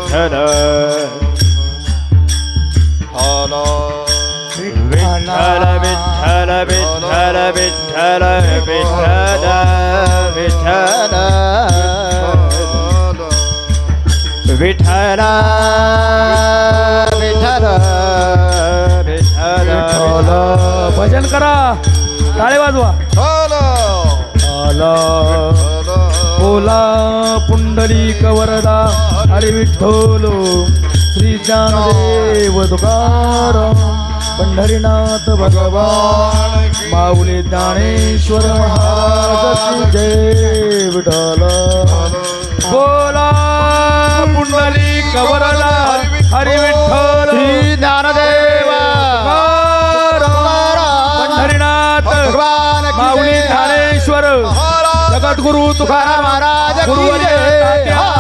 विठ्ठल विठ्ठल विठ्ठल विठ्ठल विठ्ठल विठ्ठल विठ्ठल विठ्ठल विठ्ठल विठ्ठल भजन करा, टाळे वाजवा. बोला पुंडलिक वरदा हरी विठ्ठल श्री ज्ञानदेव तुकाराम पंढरीनाथ भगवान माऊली ज्ञानेश्वर महाराज की जय विठ्ठल. बोला पुंडलिक वरदा हरी विठ्ठल श्री ज्ञानदेव पंढरीनाथ भगवान माऊली ज्ञानेश्वर जगद्गुरु तुकाराम महाराज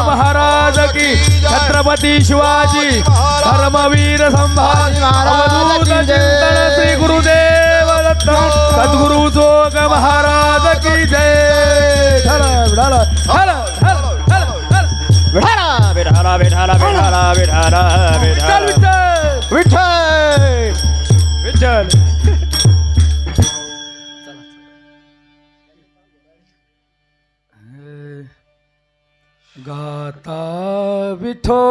महाराज की छत्रपती शिवाजी धर्मवीर संभाजी महाराज चिंतन श्री गुरुदेव दत्त सद्गुरु जोग महाराज की जय. विठाला विठाला विठाला विठाला विठाल विठ्ठल विठ्ठल. गाता विठो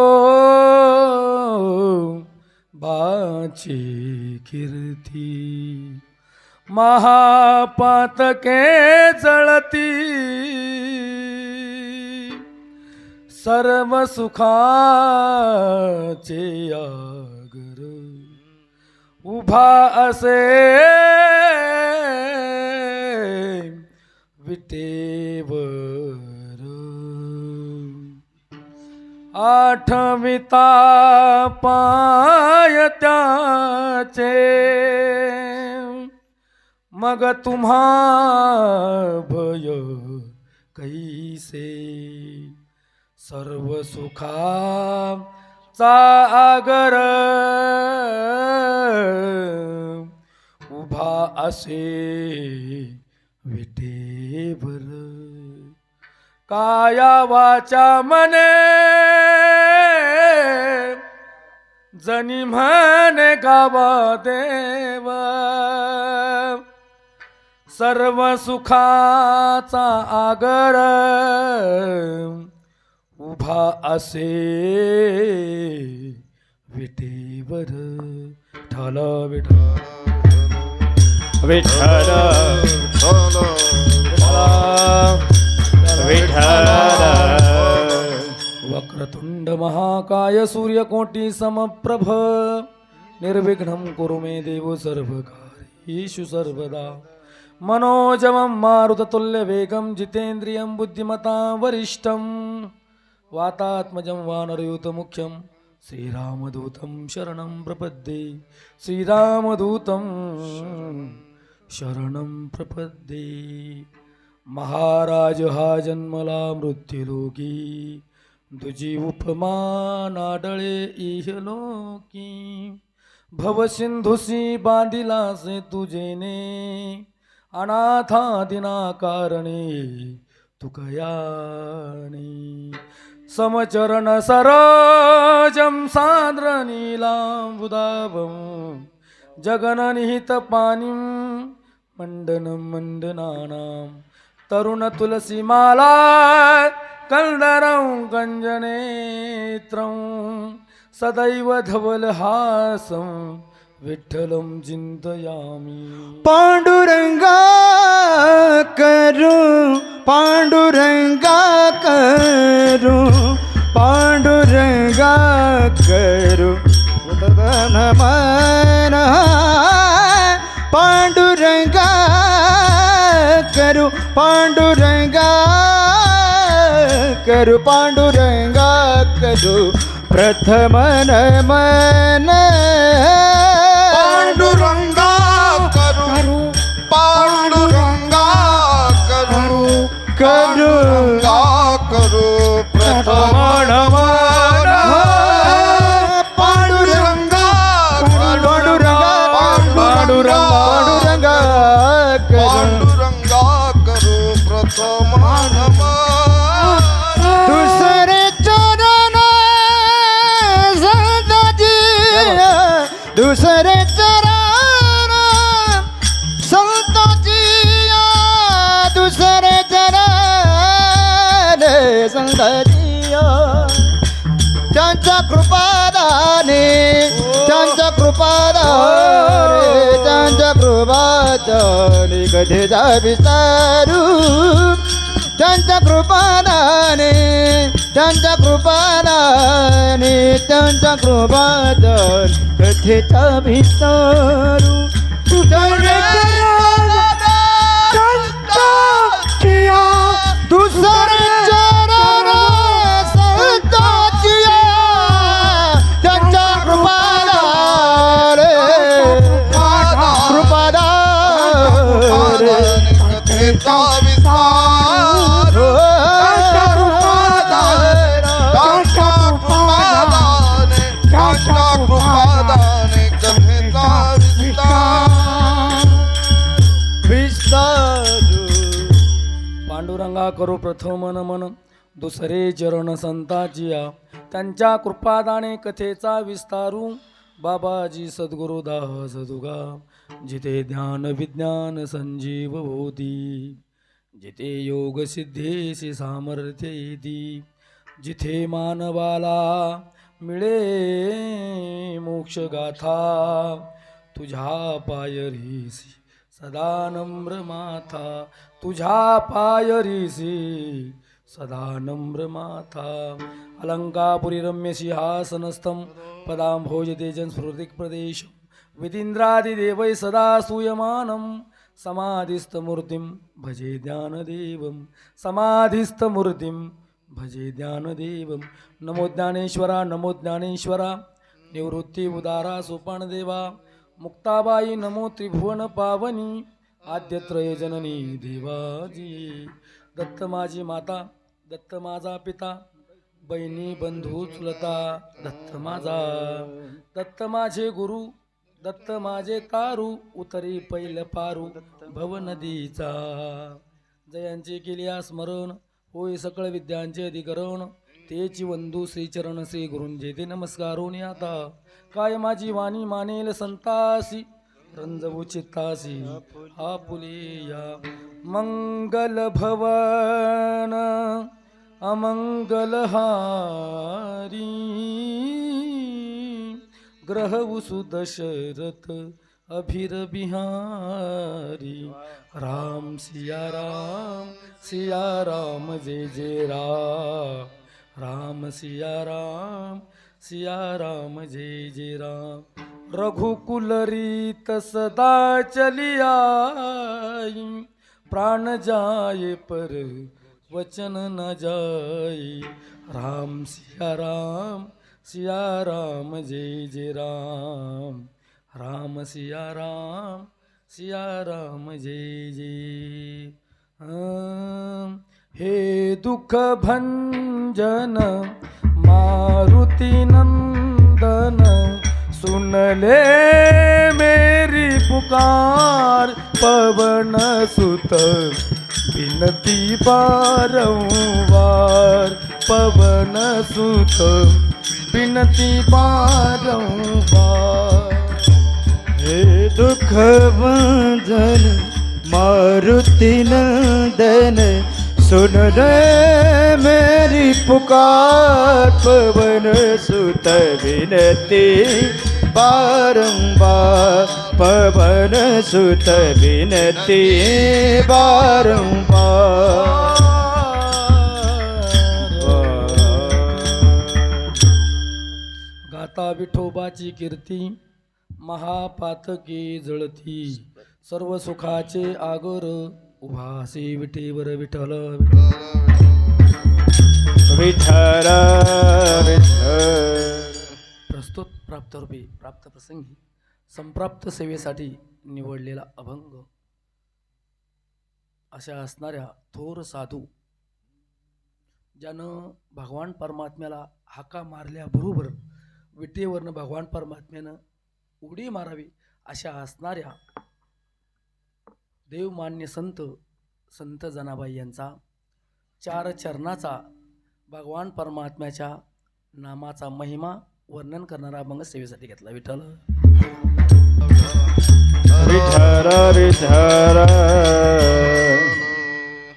बाची कीर्ती महापातके जळती सर्व सुखाचे आगर उभा असे विटेवर आठविता पाय त्याचे मग तुम्हा भय कैसे सर्व सुखाचा आगर उभा असे विटेवर काया वाचा मने जनी म्हणे गावा देव सर्व सुखाचा आगर उभा असे विटेवर. विठ्ठल विठ्ठल विठ्ठल विठ्ठल. वक्रतुंड महाकाय सूर्यकोटि समप्रभ निर्विघ्नं कुरु मे देव सर्वकार्येषु सर्वदा. मनोजवं मारुततुल्यवेगं जितेन्द्रियं बुद्धिमतां वरिष्ठं वातात्मजं वानरयूतमुख्यं श्रीरामदूतं शरणं प्रपद्ये. श्रीरामदूतं शरणं प्रपद्ये. महाराज हा जन्मला मृत्युलोकी तुझी उपमा नाडळे इहलोकी भवसिंधुसी बांधिला से तुझेने अनाथादिना कारणे तुकयाने समचरण सरोजं सान्द्र नीलाम्बुदाभं जगननिहित पानिं मंडनं मंडनानां तरुण तुलसी माला कल्दरं कञ्जनेत्रं सदैव धवलहासं विठ्ठलं चिन्तयामि. पांडुरंगा करू पांडुरंगा करू पांडुरंगा करू नमन पांडुरंगा करू पांडुरंगा करू पांडुरंगा करू प्रथम नमन पांडुरंगा करू पांडुरंगा करू करू करू प्रथम नमन पांडुरंगा पांडुरंगा पांडुरंगा पांडुरंगा करू प्रथम नमन दुसरे चरण त्यांच्या कृपादाने त्यांच्या कृपादाने त्यांच्या कृपादाने कधीचा विस्तारू त्यांच्या कृपादाने त्यांच्या कृपादाने त्यांच्या कृपादान कथेचा विस्तारू दुसरे चरण संताची त्यांच्या कृपादाने कृपादाने कथेचा विस्तार पांडुरंगा करू प्रथम नमन दुसरे चरण संताजिया त्यांच्या कृपादाने कथेचा विस्तारू बाबाजी सद्गुरु दास दुगा जिथे ध्यान विज्ञान संजीव होती जिथे योग सिद्धेशी सामर्थ्य येती जिथे मानवाला मिळे मोक्ष गाथा तुझ्या पायरीसी सदा नम्र माथा तुझ्या पायरीसी सदा नम्र माथा अलंकापुरी रम्य सिंहासनस्थं पदांभोज तेजन स्फुरदिक् प्रदेश वितीन्द्रादिदेवै सदा सूयमानं समाधिस्थमूर्तिं भजे ज्ञानदेवं समाधिस्थमूर्तिं भजे ज्ञानदेवं नमो ज्ञानेश्वरा निवृत्ती उदारा सोपानदेवा मुक्ताबाई नमो त्रिभुवन पावनी आद्यत्रय जननी देवाजी दत्त माझी माता दत्त माझा पिता बहिणी बंधू चुलता दत्त माझा दत्त माझे गुरु दत्त माझे तारू उतरी पैल पारू भव नदीचा जयांचे केल्या स्मरण होय सकळ विद्यांचे अधिकरण तेची वंदू श्रीचरण श्री गुरुंजे ते नमस्कारून आता काय माझी वाणी मानेल संतासी रंजवू चित्तासी हा पुलिया मंगल भवन अमंगलहारी ग्रह उसु दशरथ अभिर बिहारी राम सिया राम जय जय राम सिया राम जय जय राम रघुकुल रीत सदा चलियाई प्राण जाए पर वचन न जाई राम सिया राम जय जय राम सिया राम जय जय हे दुख भंजन मारुति नंदन सुन ले मेरी पुकार पवन सुत विनती बारंबार पवन सुत विनती बारंबार हे दुख भंजन मारुति नंदन सुन रे मेरी पुकार पवन सुत विनती बारंबार पवन सुत विनती बारंबार गाता विठोबाची कीर्ती महापातकी जळती सर्व सुखाचे आगर उभासी विठेवर विठ्ठल विठ्ठल प्रस्तुत प्राप्तरूपी प्राप्त प्रसंगी संप्राप्त सेवेसाठी निवडलेला अभंग अशा असणाऱ्या थोर साधू ज्यानं भगवान परमात्म्याला हाका मारल्याबरोबर विटेवरनं भगवान परमात्म्यानं उडी मारावी अशा असणाऱ्या देवमान्य संत जनाबाई यांचा 4 चरणाचा भगवान परमात्म्याच्या नामाचा महिमा वर्णन करणारा अभंग सेवेसाठी घेतला. विठ्ठल विठ्ठल विठ्ठल.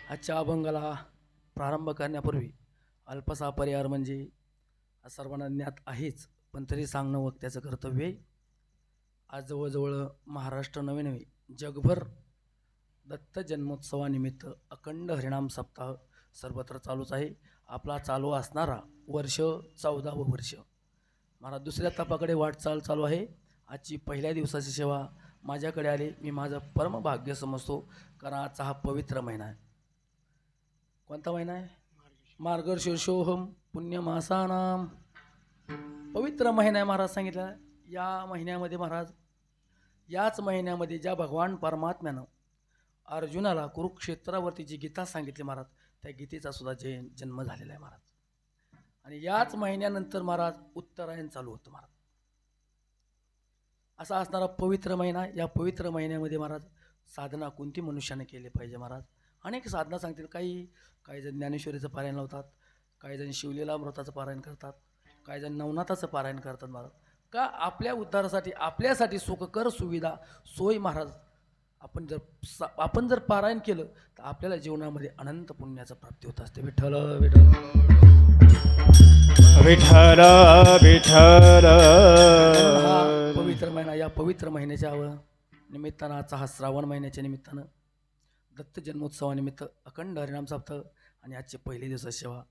आजच्या अभंगाला प्रारंभ करण्यापूर्वी अल्पसा परिहार म्हणजे सर्वांना ज्ञात आहेच, पण तरी सांगणं वक्त्याचं कर्तव्य आहे. आज जवळजवळ महाराष्ट्र नवे नव्हे जगभर दत्त जन्मोत्सवानिमित्त अखंड हरिणाम सप्ताह सर्वत्र चालूच आहे. आपला चालू असणारा वर्ष 14वं वर्ष. महाराज दुसऱ्या तपाकडे वाटचाल चालू आहे. आजची पहिल्या दिवसाची सेवा माझ्याकडे आली. मी माझं परमभाग्य समजतो, कारण आजचा हा पवित्र महिना आहे. कोणता महिना आहे? मार्गशीर्षोहम पुण्यमासानाम. पवित्र महिना आहे महाराज सांगितलं. या महिन्यामध्ये महाराज, याच महिन्यामध्ये ज्या भगवान परमात्म्यानं अर्जुनाला कुरुक्षेत्रावरती जी गीता सांगितली महाराज, त्या गीतेचा सुद्धा जन्म झालेला आहे महाराज. आणि याच महिन्यानंतर महाराज उत्तरायण चालू होतं महाराज. असा असणारा पवित्र महिना. या पवित्र महिन्यामध्ये महाराज साधना कोणती मनुष्याने केली पाहिजे महाराज? अनेक साधना सांगतील. काही जण ज्ञानेश्वरीचं पारायण लावतात, काही जण शिवलीलामृताचं पारायण करतात, काही जण नवनाथाचं पारायण करतात महाराज. का? आपल्या उद्धारासाठी, आपल्यासाठी सुखकर सुविधा सोय महाराज. आपण जर पारायण केलं तर आपल्याला जीवनामध्ये अनंत पुण्याचं प्राप्ती होत असते. विठ्ठल विठ्ठल विठ्ठल विठ्ठल. हा पवित्र महिना, या पवित्र महिन्याच्या निमित्तानं, आजचा हा श्रावण महिन्याच्या निमित्तानं दत्त जन्मोत्सवानिमित्त अखंड हरिनाम सप्ताह आणि आजचे पहिले दिवस सेवा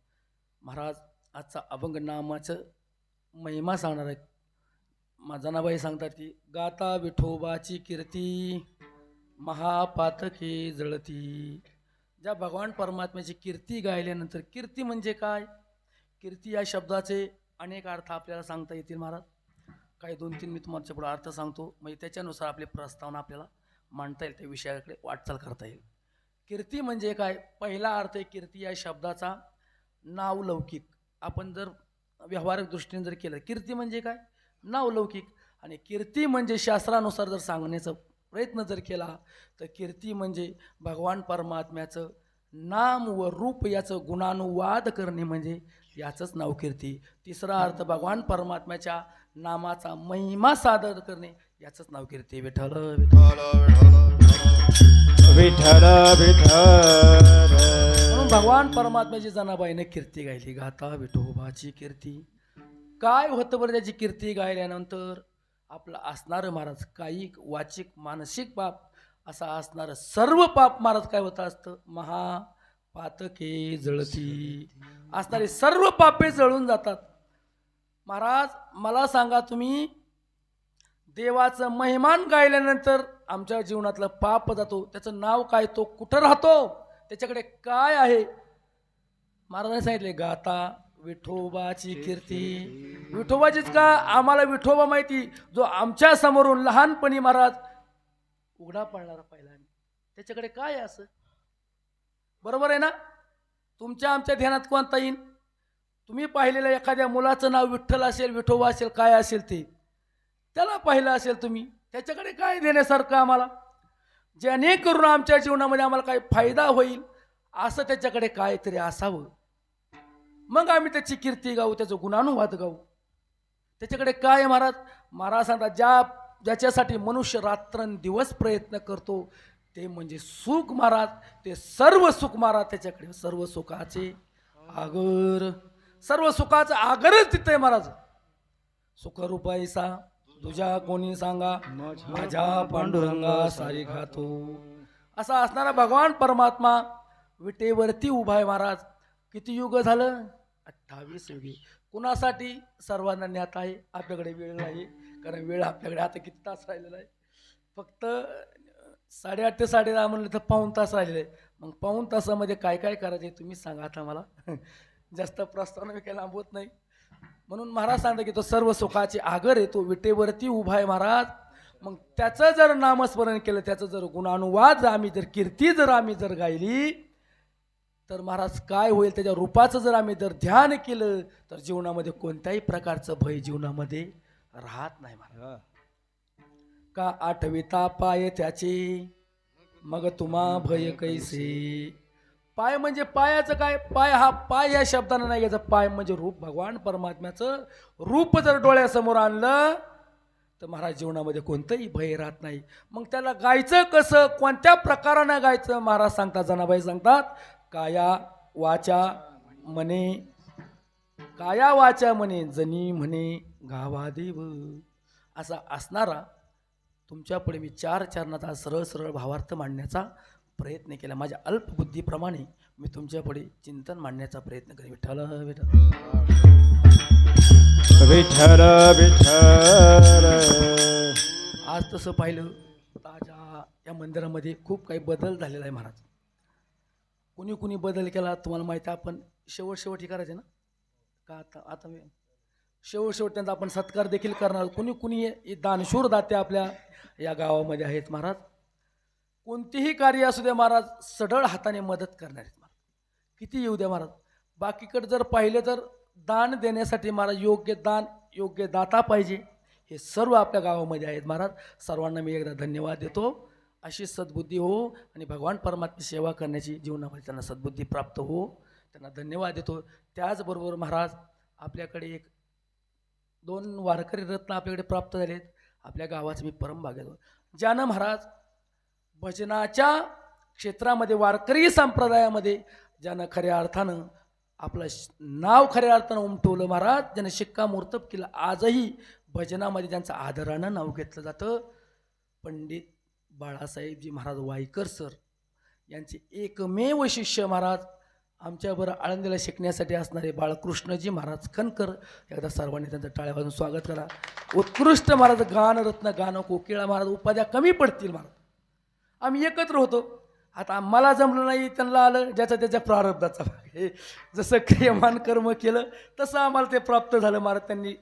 महाराज. आजचा अभंग नामाचं महिमा सांगणार आहेत. जनाबाई सांगतात की गाता विठोबाची कीर्ती महापातके जळती. ज्या भगवान परमात्म्याची कीर्ती गायल्यानंतर, कीर्ती म्हणजे काय? कीर्ती या शब्दाचे अनेक अर्थ आपल्याला सांगता येतील महाराज. काही 2-3 मी तुम्हाला पुढे अर्थ सांगतो, म्हणजे त्याच्यानुसार आपली प्रस्तावना आपल्याला मांडता येईल, त्या विषयाकडे वाटचाल करता येईल. कीर्ती म्हणजे काय? पहिला अर्थ आहे कीर्ती या शब्दाचा नावलौकिक. आपण जर व्यावहारिक दृष्टीने जर केलं, कीर्ती म्हणजे काय? नावलौकिक. आणि कीर्ती म्हणजे शास्त्रानुसार जर सांगण्याचा प्रयत्न जर केला तर कीर्ती म्हणजे भगवान परमात्म्याचं नाम व रूप याचं गुणानुवाद करणे, म्हणजे याचंच नाव कीर्ती. तिसरा अर्थ भगवान परमात्म्याच्या नामाचा महिमा सादर करणे, याचंच नाव कीर्ती. विठ्ठल विठ्ठल विठ्ठल. म्हणून भगवान परमात्म्याची जनाबाईने कीर्ती गायली. गाता विठोबाची कीर्ती. काय होतं बरं त्याची कीर्ती गायल्यानंतर? आपलं असणारं महाराज कायिक वाचिक मानसिक पाप असा असणारं सर्व पाप महाराज काय होतं असतं? महापातके जळती. असणारे सर्व पापे जळून जातात महाराज. मला सांगा तुम्ही, देवाचं महिमान गायल्यानंतर आमच्या जीवनातलं पाप जातो. त्याचं नाव काय? तो कुठं राहतो? त्याच्याकडे काय आहे? महाराजांनी सांगितले गाता विठोबाची कीर्ती. विठोबाचीच का? आम्हाला विठोबा माहिती, जो आमच्या समोरून लहानपणी महाराज उघडा पडणारा पाहिला. त्याच्याकडे काय आहे असं? बरोबर आहे ना? तुमच्या आमच्या ध्यानात कोणता येईल? तुम्ही पाहिलेलं एखाद्या मुलाचं नाव विठ्ठल असेल, विठोबा असेल, काय असेल ते त्याला पाहिलं असेल तुम्ही. त्याच्याकडे काय देण्यासारखं आम्हाला, जेणेकरून आमच्या जीवनामध्ये आम्हाला काही फायदा होईल असं त्याच्याकडे काहीतरी असावं, मग आम्ही त्याची कीर्ती गाऊ, त्याचं गुणानुवाद गाऊ. त्याच्याकडे काय महाराज? महाराज सांगतात ज्याच्यासाठी मनुष्य रात्रंदिवस प्रयत्न करतो ते म्हणजे सुख महाराज. ते सर्व सुख महाराज त्याच्याकडे. सर्व सुखाचे आगर, सर्व सुखाचं आगरच तिथे महाराज. सुखरूपाईसा तुझ्या कोणी सांगा, माझ्या पांडुरंगा सारी घातो. असा असणारा भगवान परमात्मा विटेवरती उभा आहे महाराज. किती युग झालं? 28 युगे. कुणासाठी? सर्वांना ज्ञात आहे. आपल्याकडे वेळ नाही, कारण वेळ आपल्याकडे आता किती तास राहिलेला आहे? फक्त 8:30 ते 10:30 म्हणलं तर पाऊण तास राहिलेला आहे. मग पाऊण तासामध्ये काय काय करायचं तुम्ही सांगा आता मला. जास्त प्रस्तावना मी काही लांबवत नाही. म्हणून महाराज सांगतात की तो सर्व सुखाचे आगर आहे, तो विटेवरती उभा आहे महाराज. मग त्याचं जर नामस्मरण केलं, त्याचं जर गुणानुवाद आम्ही जर कीर्ती जर आम्ही जर गायली तर महाराज काय होईल? त्याच्या रूपाचं जर आम्ही जर ध्यान केलं तर जीवनामध्ये कोणत्याही प्रकारचं भय जीवनामध्ये राहत नाही महाराज. का? आठविता पाय त्याचे मग तुम्हा भय कैसे. पाय म्हणजे पायाचं काय? पाय हा पाय या शब्दानं नाही घ्यायचं. पाय म्हणजे रूप. भगवान परमात्म्याचं रूप जर डोळ्यासमोर आणलं तर महाराज जीवनामध्ये कोणतंही भय राहत नाही. मग त्याला गायचं कसं? कोणत्या प्रकारानं गायचं? महाराज सांगतात, जनाबाई सांगतात, काया वाचा मने काया वाचा म्हणे जनी म्हणे गावादेव असा असणारा तुमच्यापुढे मी 4 चरणाचा सरळ सरळ भावार्थ मांडण्याचा प्रयत्न केला. माझ्या अल्पबुद्धीप्रमाणे मी तुमच्यापुढे चिंतन मांडण्याचा प्रयत्न करेन. विठ्ठल विठ्ठल विठ्ठल. आज तसं पाहिलं ताज्या या मंदिरामध्ये खूप काही बदल झालेला आहे महाराज. कुणी कुणी बदल केला तुम्हाला माहिती आहे. आपण शेवटी करायचे ना का आता मी शेवट त्यांचा आपण सत्कार देखील करणार. कुणी कुणी दानशूर दाते आपल्या या गावामध्ये आहेत महाराज. कोणतेही कार्य असू द्या महाराज सढळ हाताने मदत करणार आहेत महाराज. किती येऊ द्या महाराज. बाकीकडे जर पाहिलं तर दान देण्यासाठी महाराज योग्य दान योग्य दाता पाहिजे. हे सर्व आपल्या गावामध्ये आहेत महाराज. सर्वांना मी एकदा धन्यवाद देतो. अशी सद्बुद्धी हो आणि भगवान परमात्मा सेवा करण्याची जीवनामध्ये त्यांना सद्बुद्धी प्राप्त हो. त्यांना धन्यवाद देतो. त्याचबरोबर महाराज आपल्याकडे 2 वारकरी रत्न आपल्याकडे प्राप्त झालेत. आपल्या गावाचं मी परमभाग्य देतो. ज्यानं महाराज भजनाच्या क्षेत्रामध्ये वारकरी संप्रदायामध्ये ज्यानं खऱ्या अर्थानं आपलं नाव खऱ्या अर्थानं उमटवलं महाराज. ज्यानं शिक्कामोर्तब केलं. आजही भजनामध्ये ज्यांचं आदरानं नाव घेतलं जातं पंडित बाळासाहेबजी महाराज वाईकर सर यांचे एकमेव शिष्य महाराज आमच्याबरोबर आळंदीला शिकण्यासाठी असणारे बाळकृष्णजी महाराज खनकर. एकदा सर्वांनी त्यांचं टाळ्या वाजून स्वागत करा. उत्कृष्ट महाराज गानरत्न गाणं कोकिळा महाराज उपाध्या कमी पडतील महाराज. आम्ही एकत्र होतो. आता आम्हाला जमलं नाही त्यांना आलं ज्याचा त्याच्या प्रारब्धाचा भाग आहे. जसं क्रियमान कर्म केलं तसं आम्हाला ते प्राप्त झालं महाराज.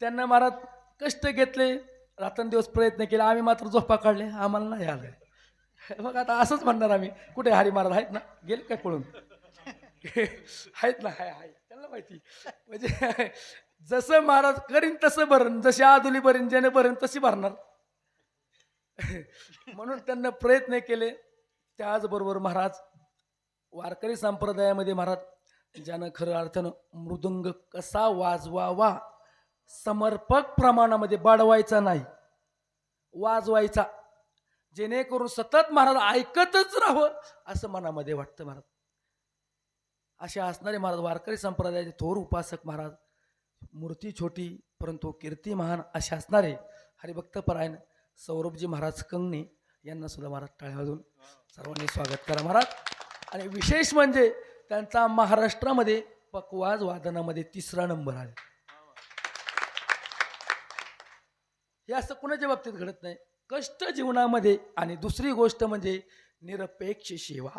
त्यांना महाराज कष्ट घेतले रात्रंदिवस प्रयत्न केले. आम्ही मात्र झोपा काढले आम्हाला नाही आलं. मग आता असंच म्हणणार आम्ही. कुठे हरी महाराज आहेत ना गेले काय पळून आहेत ना हाय त्यांना माहिती. म्हणजे जसं महाराज करीन तसं भरण जशी आधुली भरीन ज्याने भरण तशी भरणार. म्हणून त्यांना प्रयत्न केले. त्याचबरोबर महाराज वारकरी संप्रदायामध्ये महाराज ज्यानं खरं अर्थानं मृदुंग कसा वाजवावा समर्पक प्रमाणामध्ये बाळवायचा नाही वाजवायचा जेणेकरून सतत महाराज ऐकतच राहावं असं मनामध्ये वाटतं महाराज. असे असणारे महाराज वारकरी संप्रदायाचे थोर उपासक महाराज. मूर्ती छोटी परंतु कीर्ती महान असे असणारे हरिभक्तपरायण सौरभजी महाराज कंगणे यांना सुद्धा महाराज टाळ्या वाजून सर्वांनी स्वागत करा महाराज. आणि विशेष म्हणजे त्यांचा महाराष्ट्रामध्ये पकवाज वादनामध्ये 3रा नंबर आहे. हे असं कुणाच्या बाबतीत घडत नाही. कष्ट जीवनामध्ये आणि दुसरी गोष्ट म्हणजे निरपेक्ष सेवा.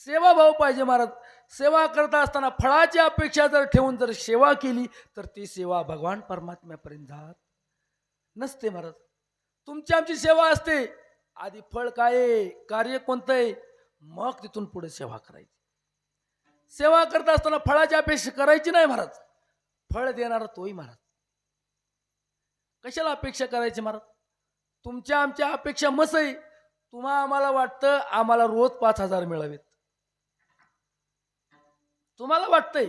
सेवाभाव पाहिजे महाराज. सेवा करता असताना फळाची अपेक्षा जर ठेवून जर सेवा केली तर ती सेवा भगवान परमात्म्यापर्यंत जात नसते महाराज. तुमची आमची सेवा असते. आधी फळ काय आहे कार्य कोणतं आहे मग तिथून पुढे सेवा करायची. सेवा करता असताना फळाची अपेक्षा करायची नाही महाराज. फळ देणारा तोही महाराज. कशाला अपेक्षा करायची महाराज. तुमच्या आमच्या अपेक्षा मस आहे. आम्हाला वाटतं आम्हाला रोज 5,000 मिळावेत तुम्हाला वाटतंय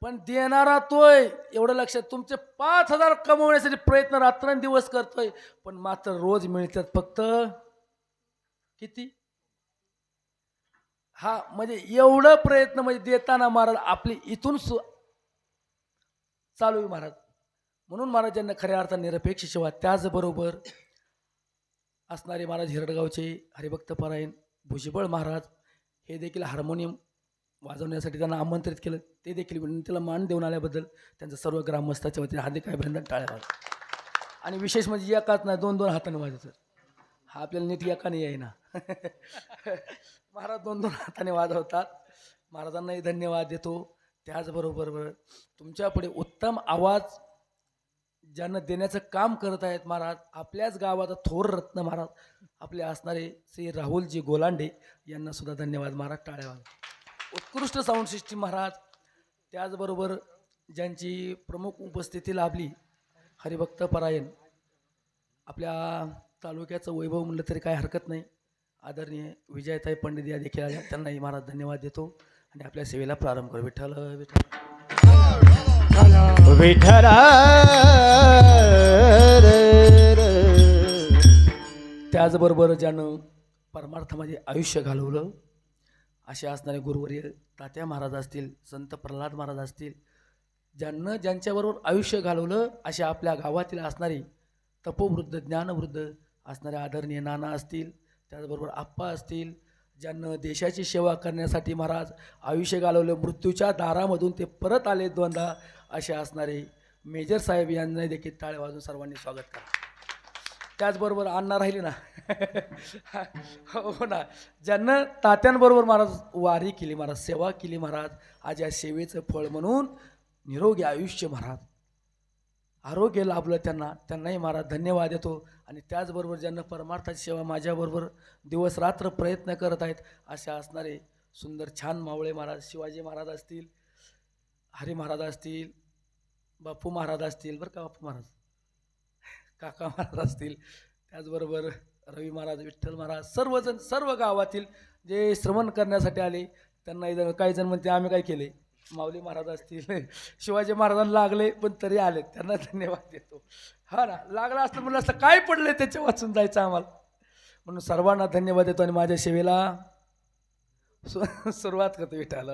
पण देणारा तोय एवढं लक्षात. तुमचे 5,000 कमवण्यासाठी प्रयत्न रात्रंदिवस करतोय पण मात्र रोज मिळतात फक्त किती. हा म्हणजे एवढं प्रयत्न म्हणजे देताना महाराज आपली इथून चालू आहे महाराज. म्हणून महाराजांना खऱ्या अर्थाने निरपेक्ष सेवा. त्याचबरोबर असणारे महाराज हिरडगावचे हरिभक्तपरायण भुजबळ महाराज हे देखील हार्मोनियम वाजवण्यासाठी त्यांना आमंत्रित केलं. ते देखील विनंतीला मान देऊन आल्याबद्दल त्यांचं सर्व ग्रामस्थाच्या वतीने हार्दिक अभिनंदन टाळ्या वाजवा. आणि विशेष म्हणजे एकाच नाही 2-2 हाताने वाजवतात. हा आपल्याला नीट एकाने येईना महाराज 2-2 हाताने वाजवतात. महाराजांनाही धन्यवाद देतो. त्याचबरोबर तुमच्या पुढे उत्तम आवाज ज्यांना देण्याचं काम करत आहेत महाराज आपल्याच गावाचा थोर रत्न महाराज आपले असणारे श्री राहुलजी गोलांडे यांना सुद्धा धन्यवाद महाराज. टाळ्या वाजवा. उत्कृष्ट साऊंड सिस्टीम महाराज. त्याचबरोबर ज्यांची प्रमुख उपस्थिती लाभली हरिभक्तपरायण आपल्या तालुक्याचं वैभव म्हणलं तरी काय हरकत नाही. आदरणीय विजयताई पंडित या देखील आल्या. त्यांनाही महाराज धन्यवाद देतो आणि आपल्या सेवेला प्रारंभ करू. विठ्ठल विठ्ठल विठ्ठल. त्याचबरोबर ज्यानं परमार्थामध्ये आयुष्य घालवलं असे असणारे गुरुवर्य तात्या महाराज असतील, संत प्रल्हाद महाराज असतील, ज्यांच्याबरोबर आयुष्य घालवलं, असे आपल्या गावातील असणारी तपोवृद्ध ज्ञानवृद्ध असणारे आदरणीय नाना असतील, त्याचबरोबर आप्पा असतील, ज्यांना देशाची सेवा करण्यासाठी महाराज आयुष्य घालवलं, मृत्यूच्या दारामधून ते परत आले दोनदा, असे असणारे मेजर साहेब यांना देखील टाळे वाजून सर्वांनी स्वागत करा. त्याचबरोबर अण्णा राहिले ना हो ना, ज्यांना तात्यांबरोबर महाराज वारी केली, महाराज सेवा केली, महाराज आज या सेवेचं फळ म्हणून निरोगी आयुष्य महाराज आरोग्य लाभलं त्यांनाही महाराज धन्यवाद देतो. आणि त्याचबरोबर ज्यांना परमार्थाची सेवा माझ्याबरोबर दिवस रात्र प्रयत्न करत आहेत, असे असणारे सुंदर छान मावळे महाराज, शिवाजी महाराज असतील, हरी महाराज असतील, बापू महाराज असतील, बरं का बापू महाराज, काका महाराज असतील, त्याचबरोबर रवी महाराज, विठ्ठल महाराज, सर्वजण सर्व गावातील जे श्रवण करण्यासाठी आले त्यांना काही जण म्हणते आम्ही काय केले, माऊली महाराज असतील, शिवाजी महाराजांना लागले पण तरी आले, त्यांना धन्यवाद देतो. हा ना, लागला असतं म्हणलं असतं काय पडले त्याच्या वाचून जायचं आम्हाला, म्हणून सर्वांना धन्यवाद देतो आणि माझ्या सेवेला सुरुवात करतो. विठ्ठल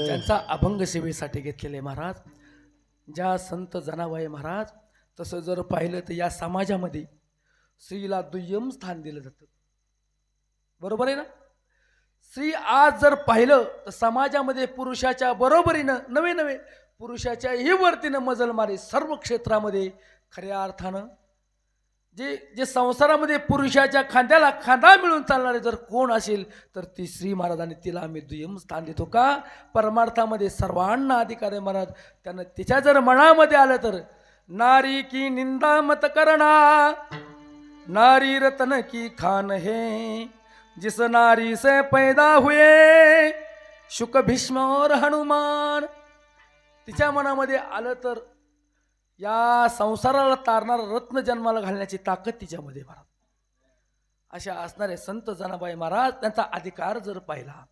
ज्यांचा अभंग सेवेसाठी घेतलेले महाराज, ज्या संत जनाबाई महाराज, तसं जर पाहिलं तर या समाजामध्ये स्त्रीला दुय्यम स्थान दिलं जातं, बरोबर आहे ना. स्त्री आज जर पाहिलं तर समाजामध्ये पुरुषाच्या बरोबरीनं नवे पुरुषाच्याही वरतीनं मजल मारे सर्व क्षेत्रामध्ये. खऱ्या अर्थानं जे संसारामध्ये पुरुषाच्या खांद्याला खांदा मिळून चालणारे जर कोण असेल तर ती श्री महाराज, आणि तिला आम्ही दुय्यम स्थान देतो का. परमार्थामध्ये सर्वांना अधिकार आहे महाराज. त्यानं तिच्या जर मनामध्ये आलं तर नारी की निंदा मत करना, नारी रतन की खान है, जिस नारी से पैदा हुए शुक भीष्म और हनुमान. तिच्या मनामध्ये आलं तर या संसाराला तारणारा रत्न जन्माला घालण्याची ताकद तिच्यामध्ये महाराज. अशा असणारे संत जनाबाई महाराज, त्यांचा अधिकार जर पाहिला,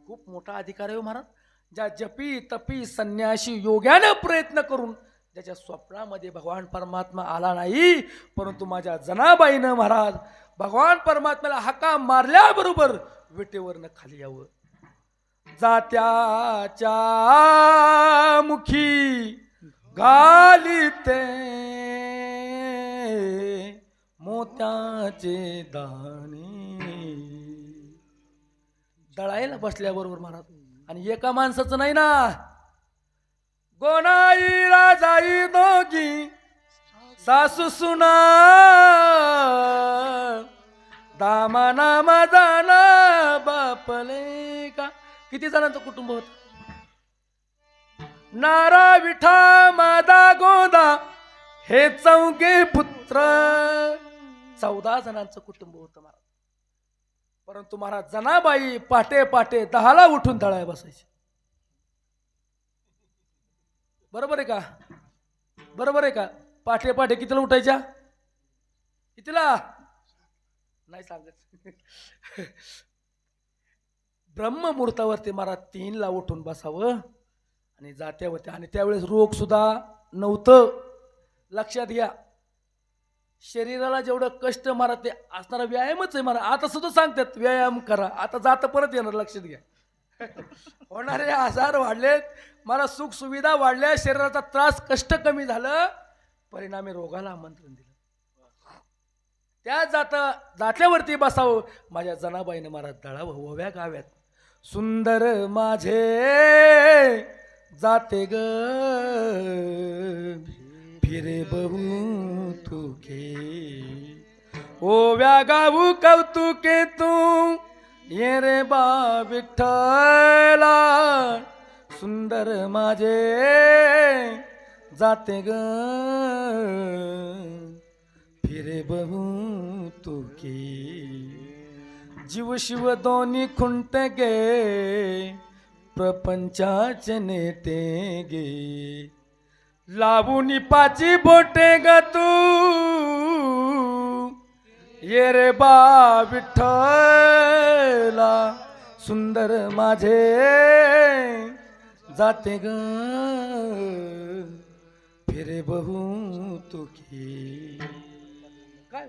खूप मोठा अधिकार आहे महाराज. ज्या जपी तपी संन्याशी योग्याने प्रयत्न करून ज्याच्या स्वप्नामध्ये भगवान परमात्मा आला नाही, परंतु माझ्या जनाबाईनं महाराज भगवान परमात्म्याला हाका मारल्याबरोबर विटेवरनं खाली यावं. जात्याच्या मुखी घालिते मोत्याचे दाणे. दळायला बसल्याबरोबर महाराज, आणि एका माणसाचं नाही ना, गोनाई राजाई दोघी सासू सुना, दामाना माझाना बापले का. किती जणांचं कुटुंब होत. नारा विठा मादा गोदा हे 4 पुत्र, 14 जणांचं कुटुंब होतं महाराज. परंतु महाराज जनाबाई पाटे 10ला उठून दळाय बसायचे. बरोबर आहे का, बरोबर आहे का. पाटे कितीला उठायच्या, कितीला नाही सांगत. ब्रह्ममुहूर्तावरती महाराज 3ला उठून बसावं आणि जात्या होत्या. आणि त्यावेळेस रोग सुद्धा नव्हतं. लक्षात घ्या, शरीराला जेवढं कष्ट महाराज ते असणारा व्यायामच आहे महाराज. आता सुद्धा सांगतात व्यायाम करा, आता जातं परत येणार. लक्षात घ्या, होणारे आजार वाढलेत, मला सुख सुविधा वाढल्या, शरीराचा त्रास कष्ट कमी झालं, परिणामी रोगाला आमंत्रण दिलं. त्या जात्यावरती बसावं. माझ्या जनाबाईने महाराज दळावं ओव्या गाव्यात. सुंदर माझे जाते ग फिरे बहु तुके, ओव्या गाऊ कौतुके तू ये रे बा विठ्ठला. सुंदर माझे जाते ग फिरे बहु तुके, जीव शिव दोन्ही खुंट गे प्रपंचाचे नेते गे, लावून पाची बोटे ग तू ये रे बा विठ्ठला. सुंदर माझे जाते ग फिरे बहु तुके. काय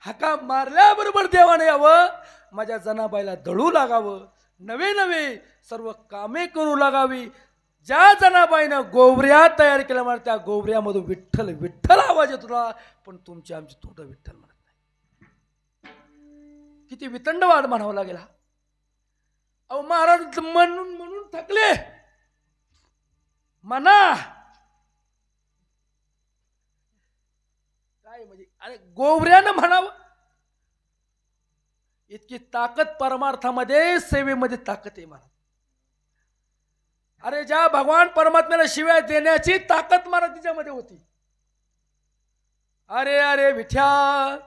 हाका मारल्याबरोबर देवाने यावं, माझ्या जनाबाईला दळू लागावं, नवे नवे सर्व कामे करू लागावी. ज्या जनाबाईनं गोवऱ्या तयार केल्या मला त्या गोवऱ्यामधून विठ्ठल विठ्ठल आवाज येत होता, पण तुमची आमची तोंड विठ्ठल म्हणत नाही. किती वितंडवाद म्हणावं लागेल हा. अहो महाराज म्हणून म्हणून थकले म्हणा काय म्हणजे, अरे गोवऱ्यानं म्हणावं. इतकी ताकद परमार्थामध्ये सेवेमध्ये ताकद आहे मला. अरे ज्या भगवान परमात्म्याला शिव्या देण्याची ताकद मला तिच्यामध्ये होती. अरे अरे विठ्या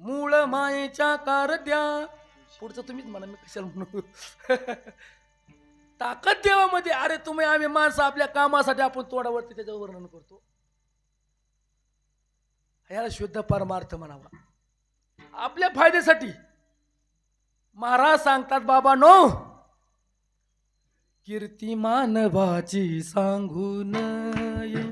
मूळ मायेच्या कारद्या, पुढचं तुम्हीच म्हणा, मी कशाला म्हणू. ताकद देवामध्ये. अरे तुम्ही आम्ही माणसं आपल्या कामासाठी आपण तोडावरती त्याचं वर्णन करतो. याला शुद्ध परमार्थ म्हणावा. आपल्या फायद्यासाठी महाराज सांगतात, बाबा नो कीर्ती मानवाची सांगू नये,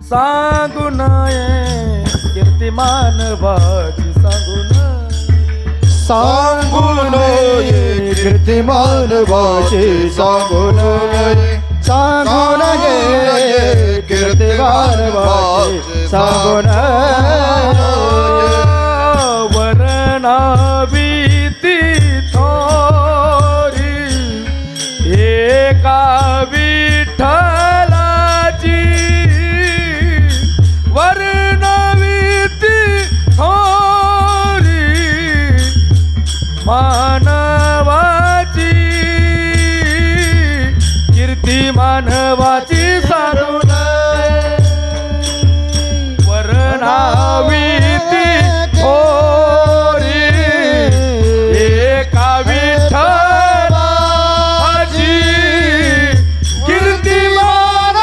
सांगू नये, कीर्ती मानवाची सांगू नये, सांगू नये, कीर्तिमान वाचे सांगू नये, सांगू नये, कीर्तिमान वाचे सांगू नये. वर्णावीती थोरी एका विठ्ठलाची, वर्णावीती थोरी मानवाची, कीर्ती मानवाची सांगू नये. वर्णावीती थोरी एका विठ्ठलाची, कीर्ती मानवाची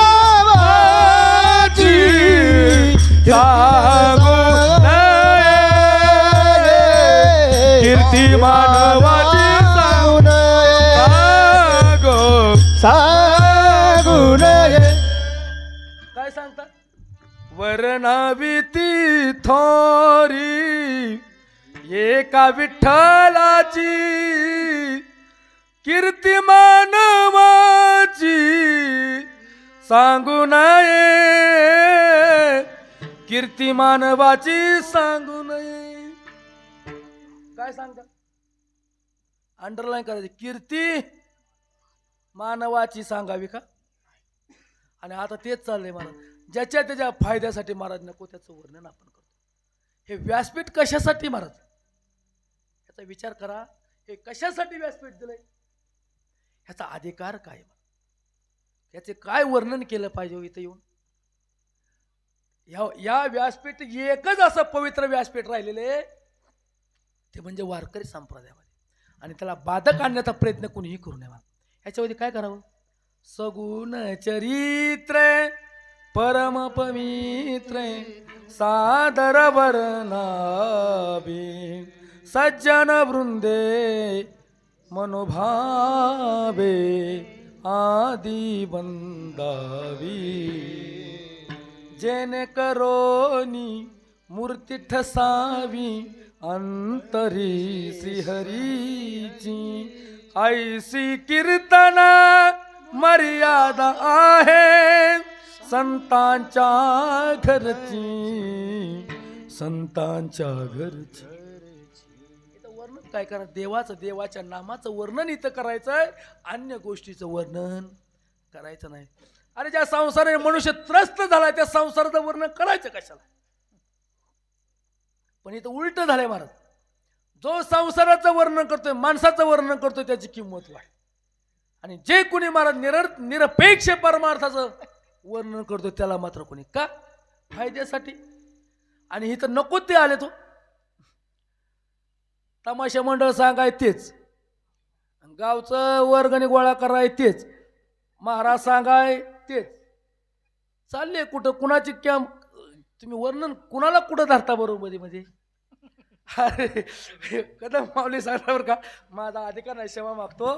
सांगू नये, कीर्ती मानवाची सांगू नये, सांगू नये. काय सांगतात? वर्णावीती थोरी एका विठ्ठलाची, कीर्ती मानवाची सांगू नये, कीर्ती मानवाची सांगू नये. काय सांगतात? अंडरलाईन करायची, कीर्ती मानवाची सांगावी का? आणि आता तेच चाललंय महाराज, ज्याच्या त्याच्या फायद्यासाठी महाराज नको त्याचं वर्णन आपण करतो. हे व्यासपीठ कशासाठी महाराज, याचा विचार करा. हे कशासाठी व्यासपीठ दिलंय, ह्याचा अधिकार काय, याचे काय वर्णन केलं पाहिजे इथं येऊन. या व्यासपीठ एकच असं पवित्र व्यासपीठ राहिलेले ते म्हणजे वारकरी संप्रदायामध्ये, आणि त्याला बाधक आणण्याचा प्रयत्न कोणीही करू नये. ह्याच्यामध्ये काय करावं? सगुण चरित्र परम पवित्र सादर वर्णावे, सज्जन वृंदे मनोभावे आदि वंदावी, जेने करोनी मूर्ती ठसावी अंतरी श्रीहरीची, ऐसी कीर्तना मर्यादा आहे संतांच्या घरची, संतांच्या घरची. इथं वर्णन काय करा, देवाचं, देवाच्या नामाचं वर्णन इथं करायचंय, अन्य गोष्टीचं वर्णन करायचं नाही. अरे ज्या संसाराने मनुष्य त्रस्त झालाय त्या संसाराचं वर्णन करायचं कशाला? पण इथं उलट झालंय महाराज. जो संसाराचं वर्णन करतोय, माणसाचं वर्णन करतोय, त्याची किंमत वाढ. आणि जे कोणी महाराज निरपेक्ष परमार्थाचं वर्णन करतोय त्याला मात्र कोणी का फायद्यासाठी. आणि इथं नको ते आले तो तमाशा मंडळ सांगाय तेच, गावचं वर्गणी गोळा कराय तेच, महाराज सांगाय तेच, चालले कुठं कुणाची कॅम्प. तुम्ही वर्णन कुणाला कुठं धरता बरोबर मध्ये. अरे कदम माऊली सांगल्यावर का माझा अधिकार नाही, क्षमा मागतो,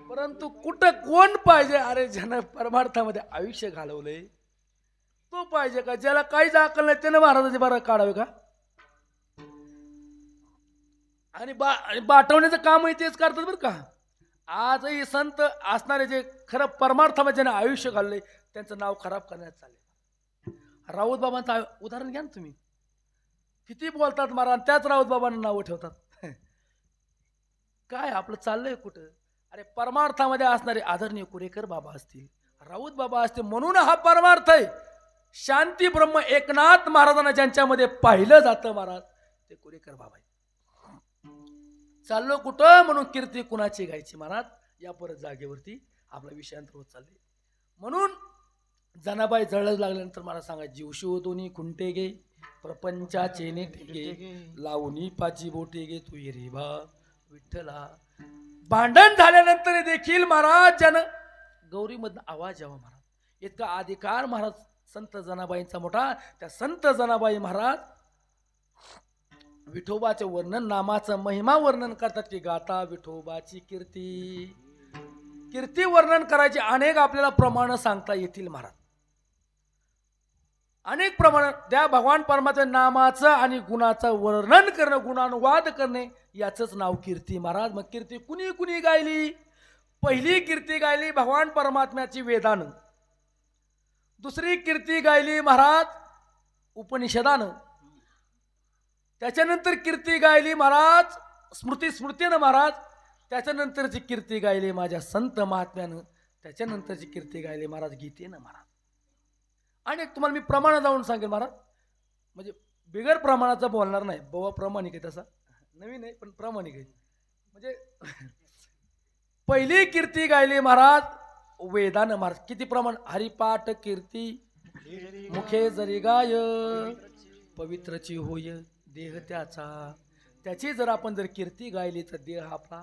परंतु कुठं कोण पाहिजे. अरे ज्यानं परमार्थामध्ये आयुष्य घालवलंय तो पाहिजे का? ज्याला काहीच अक्कल नाही त्यानं महाराजाचे बारा काढावे का? आणि बाटवण्याचं कामही तेच करतात बरं का. आजही संत असणारे जे खरं परमार्थामध्ये ज्याने आयुष्य घालले त्यांचं नाव खराब करण्यात चालले. राऊत बाबांचं उदाहरण घ्या ना तुम्ही. किती बोलतात महाराज, त्याच राऊत बाबांना नावं ठेवतात. काय आपलं चाललंय कुठं. अरे परमार्थामध्ये असणारे आदरणीय कुरेकर बाबा असतील, राऊत बाबा असतील, म्हणून हा परमार्थ आहे. शांती ब्रह्म एकनाथ महाराजांना ज्यांच्यामध्ये पाहिलं जातं महाराज ते कुरेकर बाबा आहे. चाललो कुठं म्हणून कीर्ती कुणाची गायची महाराज. या परत जागेवरती आपला विषयांतर होत चालले. म्हणून जनाबाई जळत लागल्यानंतर मला सांगा, जीवशिव दोन्ही खुंटे गे प्रपंचाचे नेटे गे लावणी पाची बोटे गे तू हिरीबा विठ्ठला. भांडण झाल्यानंतर देखील महाराज ज्यानं गौरीमधनं आवाज यावा महाराज, इतका अधिकार महाराज संत जनाबाईंचा मोठा. त्या संत जनाबाई महाराज विठोबाचे वर्णन, नामाचं महिमा वर्णन करतात की गाता विठोबाची कीर्ती. कीर्ती वर्णन करायचे अनेक आपल्याला प्रमाण सांगता येतील महाराज. अनेक प्रमाण त्या भगवान परमात्मा नामाचं आणि गुणाचं वर्णन करणं, गुणानुवाद करणे याचंच नाव कीर्ती महाराज. मग कीर्ती कुणी कुणी गायली. पहिली कीर्ती गायली भगवान परमात्म्याची वेदानं. दुसरी कीर्ती गायली महाराज उपनिषदानं. त्याच्यानंतर कीर्ती गायली महाराज स्मृतीनं महाराज. त्याच्यानंतरची कीर्ती गायली माझ्या संत महात्म्यानं. त्याच्यानंतरची कीर्ती गायली महाराज गीतेनं महाराज. आणि तुम्हाला मी प्रमाण जाऊन सांगेल महाराज, म्हणजे बिगर प्रमाणाचं बोलणार नाही. बाबा प्रामाणिक आहे तसा, नवीन आहे पण प्रामाणिक आहे. म्हणजे पहिली कीर्ती गायली महाराज वेदानं महाराज. किती प्रमाण. हरिपाठ कीर्ती मुखे जरी गाय पवित्रची होय देह त्याचा. त्याची जर आपण जर कीर्ती गायली तर देह आपला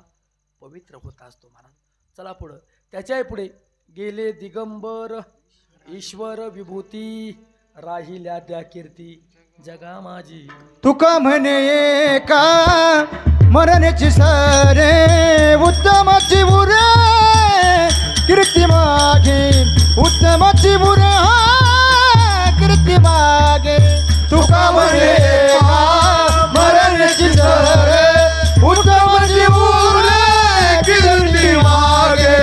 पवित्र होत असतो महाराज. चला पुढं. त्याच्याही पुढे गेले दिगंबर ईश्वर विभूती राहिल्या त्या कीर्ती जगा माझी. तुका म्हणे का मरण्याची सारे उत्तमाची बुरे कीर्ती मागे उत्तमाची बुरे कीर्ती मागे. तुका म्हणे का मरण्याची सारे उत्तमाची बुरे कीर्ती मागे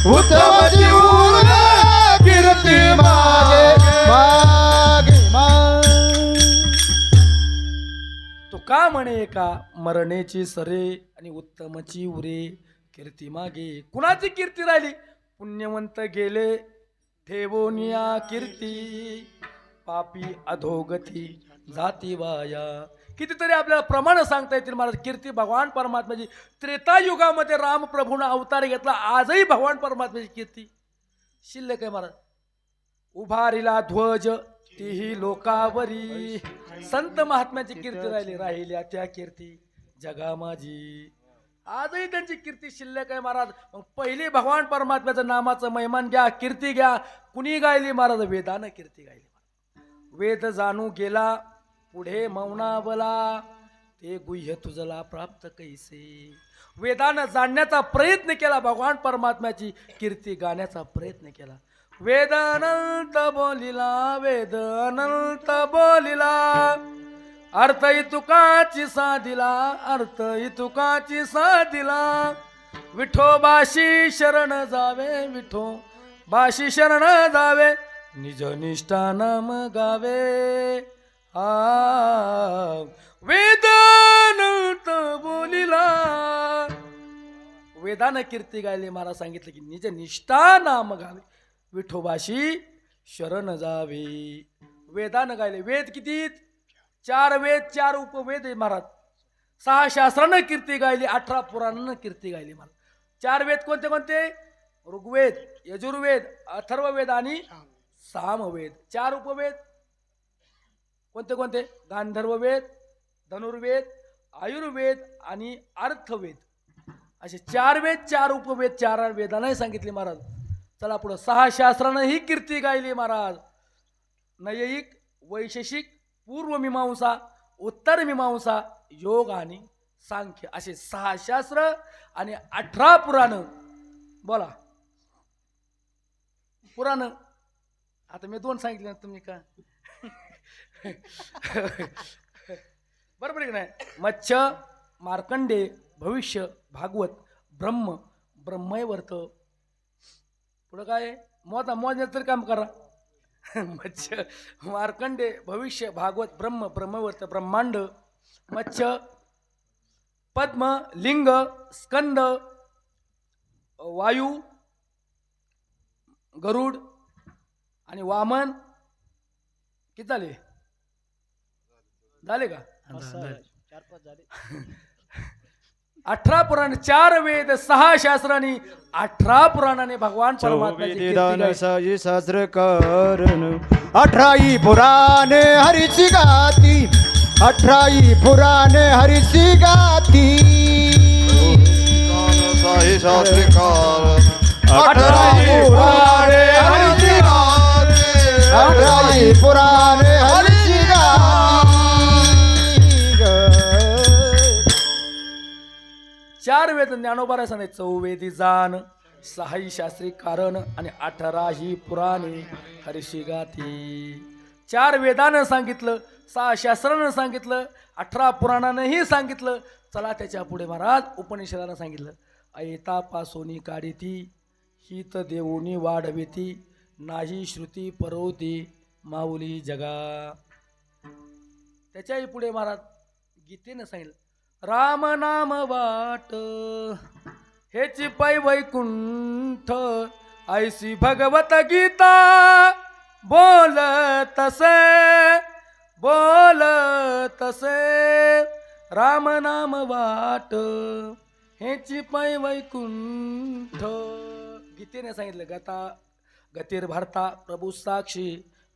उत्तमाची बुरे कीर्ती मागे मागे मागे. तुका म्हणे का मरणेची सरे आणि उत्तमची उरे कीर्ती मागे. कुणाची कीर्ती राहिली. पुण्यवंत गेले ठेवोनिया कीर्ती पापी अधोगती जाती वाया. कितीतरी आपल्याला प्रमाण सांगता येतील महाराज. कीर्ती भगवान परमात्म्याची त्रेतायुगामध्ये राम प्रभूनं अवतार घेतला. आजही भगवान परमात्म्याची कीर्ती शिल्लक आहे महाराज. उभारिला ध्वज तीही लोकावरी संत महात्म्याची कीर्ती राहिल्या त्या कीर्ती जगा माझी. आजही त्यांची कीर्ती शिल्लक आहे महाराज. मग पहिली भगवान परमात्म्याचं नामाचं महिमान घ्या, कीर्ती घ्या. कुणी गायली महाराज. वेदानं कीर्ती गायली. वेद जाणू गेला पुढे मौनावला ते गुह्य तुझला प्राप्त कैसे. वेदानं जाणण्याचा प्रयत्न केला, भगवान परमात्म्याची कीर्ती गाण्याचा प्रयत्न केला. वेद अनंत बोलिला वेद अनंत बोलिला अर्थही तुकाची साधिला अर्थही तुकाची साधिला. विठोबाशी शरण जावे विठोबाशी शरण जावे निज निष्ठा नाम गावे. वेद अनंत बोलिला. वेदानं कीर्ती गायली महाराज. सांगितलं की निज निष्ठा नाम गावे विठोबाशी शरण जावे. वेदानं गायले. वेद किती. 4 वेद 4 उपवेद आहे महाराज. 6 शास्त्रानं कीर्ती गायली. 18 पुराणानं कीर्ती गायली महाराज. 4 वेद कोणते कोणते. ऋग्वेद यजुर्वेद अथर्ववेद आणि सामवेद. 4 उपवेद कोणते कोणते. गांधर्ववेद धनुर्वेद आयुर्वेद आणि अर्थवेद. असे 4 वेद 4 उपवेद 4 वेदांनाही सांगितले महाराज. चला पुढं. 6 शास्त्रानं ही कीर्ती गायली महाराज. नैयिक वैशेषिक पूर्वमीमांसा उत्तरमीमांसा योग आणि सांख्य असे 6 शास्त्र आणि 18 पुराण. बोला पुराण. आता मी 2 सांगितले ना तुम्ही का. बरोबर आहे की नाही. मच्छ मार्कंडे भविष्य भागवत ब्रह्म ब्रह्मैवर्त पुढं काय मोजण्याचं तरी काम करा मत्स्य मार्कंडे भविष्य भागवत ब्रह्म ब्रह्मवर्त ब्रह्मांड मत्स्य पद्म लिंग स्कंद वायू गरुड आणि वामन किती झाले झाले का 18 पुराण 4 वेद 6 शास्त्रांनी 18 पुराणाने भगवान परमात्म्याची कीर्ती गायली. साई सहस्र करण 18 पुराणे हरीची गाती 18 पुराणे हरीची गाती साई शास्त्रीकार 18 पुराणे हरीची गाती 18 पुराणे हरीची गाती 4 वेद ज्ञानोबा सांगितले 4 वेदी जाण 6 शास्त्री कारण आणि 18 पुराणे हरीशी गाती 4 वेदानं सांगितलं 6 शास्त्रानं सांगितलं 18 पुराणानंही सांगितलं. चला त्याच्या पुढे महाराज उपनिषदानं सांगितलं ऐता पासोनी काढिती हित देऊनी वाढविती नाही श्रुती परवती माऊली जगा. त्याच्याही पुढे महाराज गीतेनं सांगितलं राम नाम वाट हेची पै वैकुंठ ऐसी भगवत गीता बोल तसे राम नाम वाट हेची पै वैकुंठ. गीतेने सांगितलं गतिर्भर्ता प्रभू साक्षी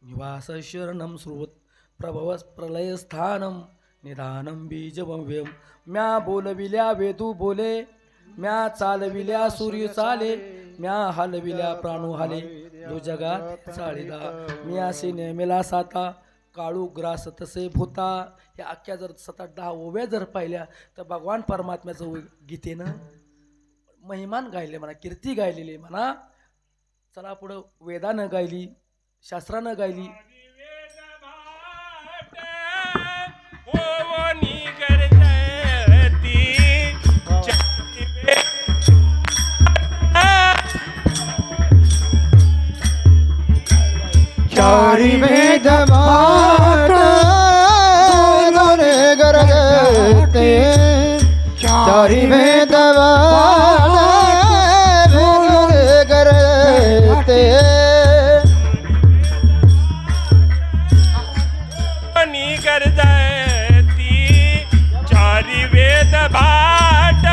निवास शरणम श्रुत प्रभव प्रलय स्थानम निधानम बीजभव्यम. म्या बोलविल्या वेदू बोले म्या चालविल्या सूर्य चाले म्या हलविल्या प्राणू हाले जो जगात चाळीला मी असे नेमेला साता काळू ग्रास तसे भूता. या अख्ख्या जर 7-10 ओव्या जर पाहिल्या तर भगवान परमात्म्याचं गीतेनं महिमान गायले म्हणा कीर्ती गायलेली म्हणा. चला पुढं वेदानं गायली शास्त्रानं गायली चारी वेद वाट गोरे गरगते चारी वेद वाट गोरे गरगते चारी वेद भाट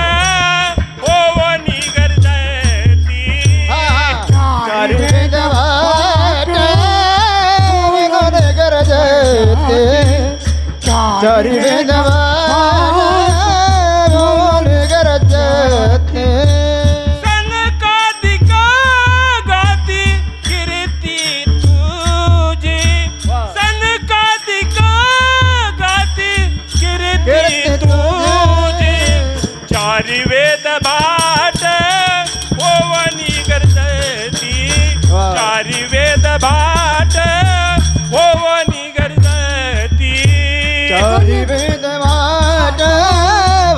ओवनी गरजती चारी वेद वाट गोरे गरगते चारी वेद वाट गोरे गरगते सनकादिका गाती कीर्ती तुझी सनकादिका गाती कीर्ती तुझी चारी वेद भाट ओवनी गरजती चारी वेद भाट ओवनी गरजती चारी वेद वाट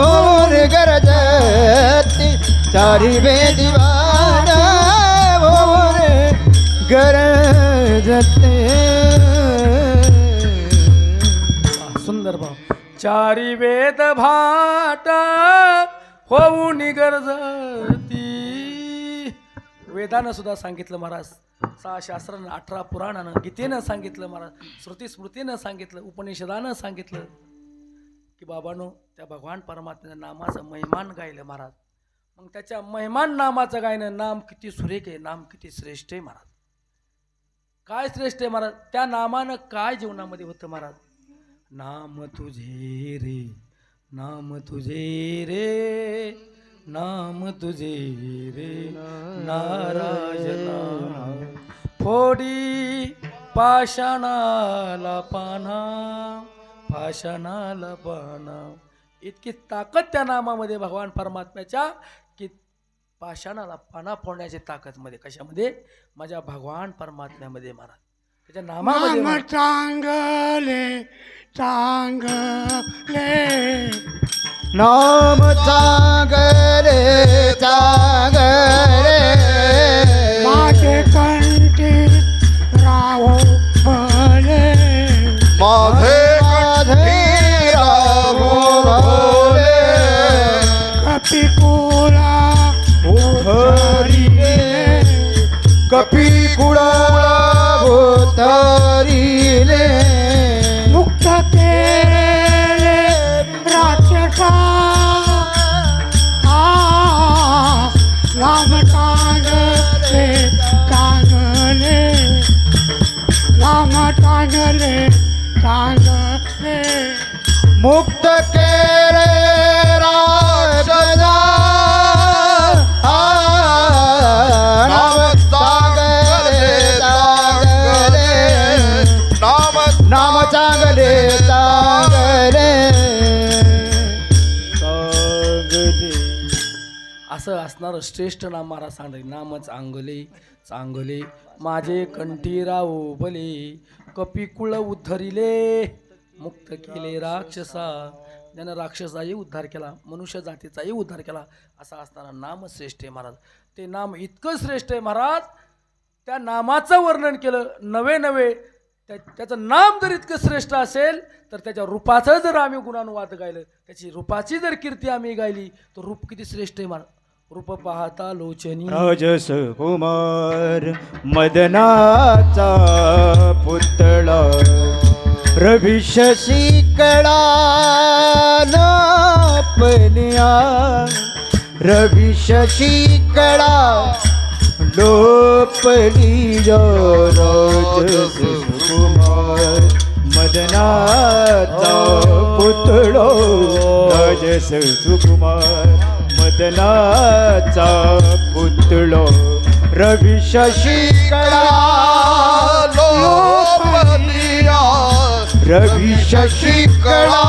भोर गरजती चारी वेद वाट भोर गरजते. सुंदर भाव चारी वेद भाट होऊन गरजती. वेदानं सुद्धा सांगितलं महाराज 6 शास्त्रानं 18 पुराणानं गीतेनं सांगितलं महाराज श्रुती स्मृतीनं सांगितलं उपनिषदानं सांगितलं की बाबांनो त्या भगवान परमात्म्याच्या नामाचं महिमान गायलं महाराज. मग त्याच्या महिमान नामाचं गायनं नाम किती सुरेख आहे नाम किती श्रेष्ठ आहे महाराज. काय श्रेष्ठ आहे महाराज त्या नामानं काय जीवनामध्ये होतं महाराज. नाम तुझे रे नाम तुझे रे नाम तुझे रे नारायणा फोडी पाषाणाला पाना इतकी ताकद त्या नामामध्ये भगवान परमात्म्याच्या की पाषाणाला पाना फोडण्याची ताकदमध्ये कशामध्ये माझ्या भगवान परमात्म्यामध्ये महाराज. त्याच्या नामामध्ये नाम चांगले चांगले नाम चांगले चांगले माझे कंठी राहो भले माझे कंठी राहो भले कपिकुला उधरिले कपी कुळा उधरिले मुक्त केले राक्षसा राम चांगले चांगले राम चांगले चांगले मुक्त केले राक्षसा नाम चांगले चांगले नाम चांगले चांगले चांगले असं असणारं श्रेष्ठ नाम महाराज सांगले नाम चांगले चांगले माझे कंठी राहो भले कपिकुळ उद्धरिले मुक्त केले राक्षसा ज्यानं राक्षसाही उद्धार केला मनुष्य जातीचाही उद्धार केला असा असताना नाम श्रेष्ठ आहे महाराज ते नाम इतकं श्रेष्ठ आहे महाराज त्या नामाचं वर्णन केलं नवे नवे त्याचं नाम जर इतकं श्रेष्ठ असेल तर त्याच्या रूपाचं जर आम्ही गुणानुवाद गायलं त्याची रूपाची जर कीर्ती आम्ही गायली तर रूप किती श्रेष्ठ आहे महाराज रूप पाहता लोचनी राजस कुमार मदनाचा पुतळा रवी शशिकळा लोपलिया रवी शशिकळा लोपलिया राजस कुमार मदनाचा पुतळा राजस सुकुमार मदनाचा पुतळा रवी शशिकळा लोपलिया रवी शशिकळा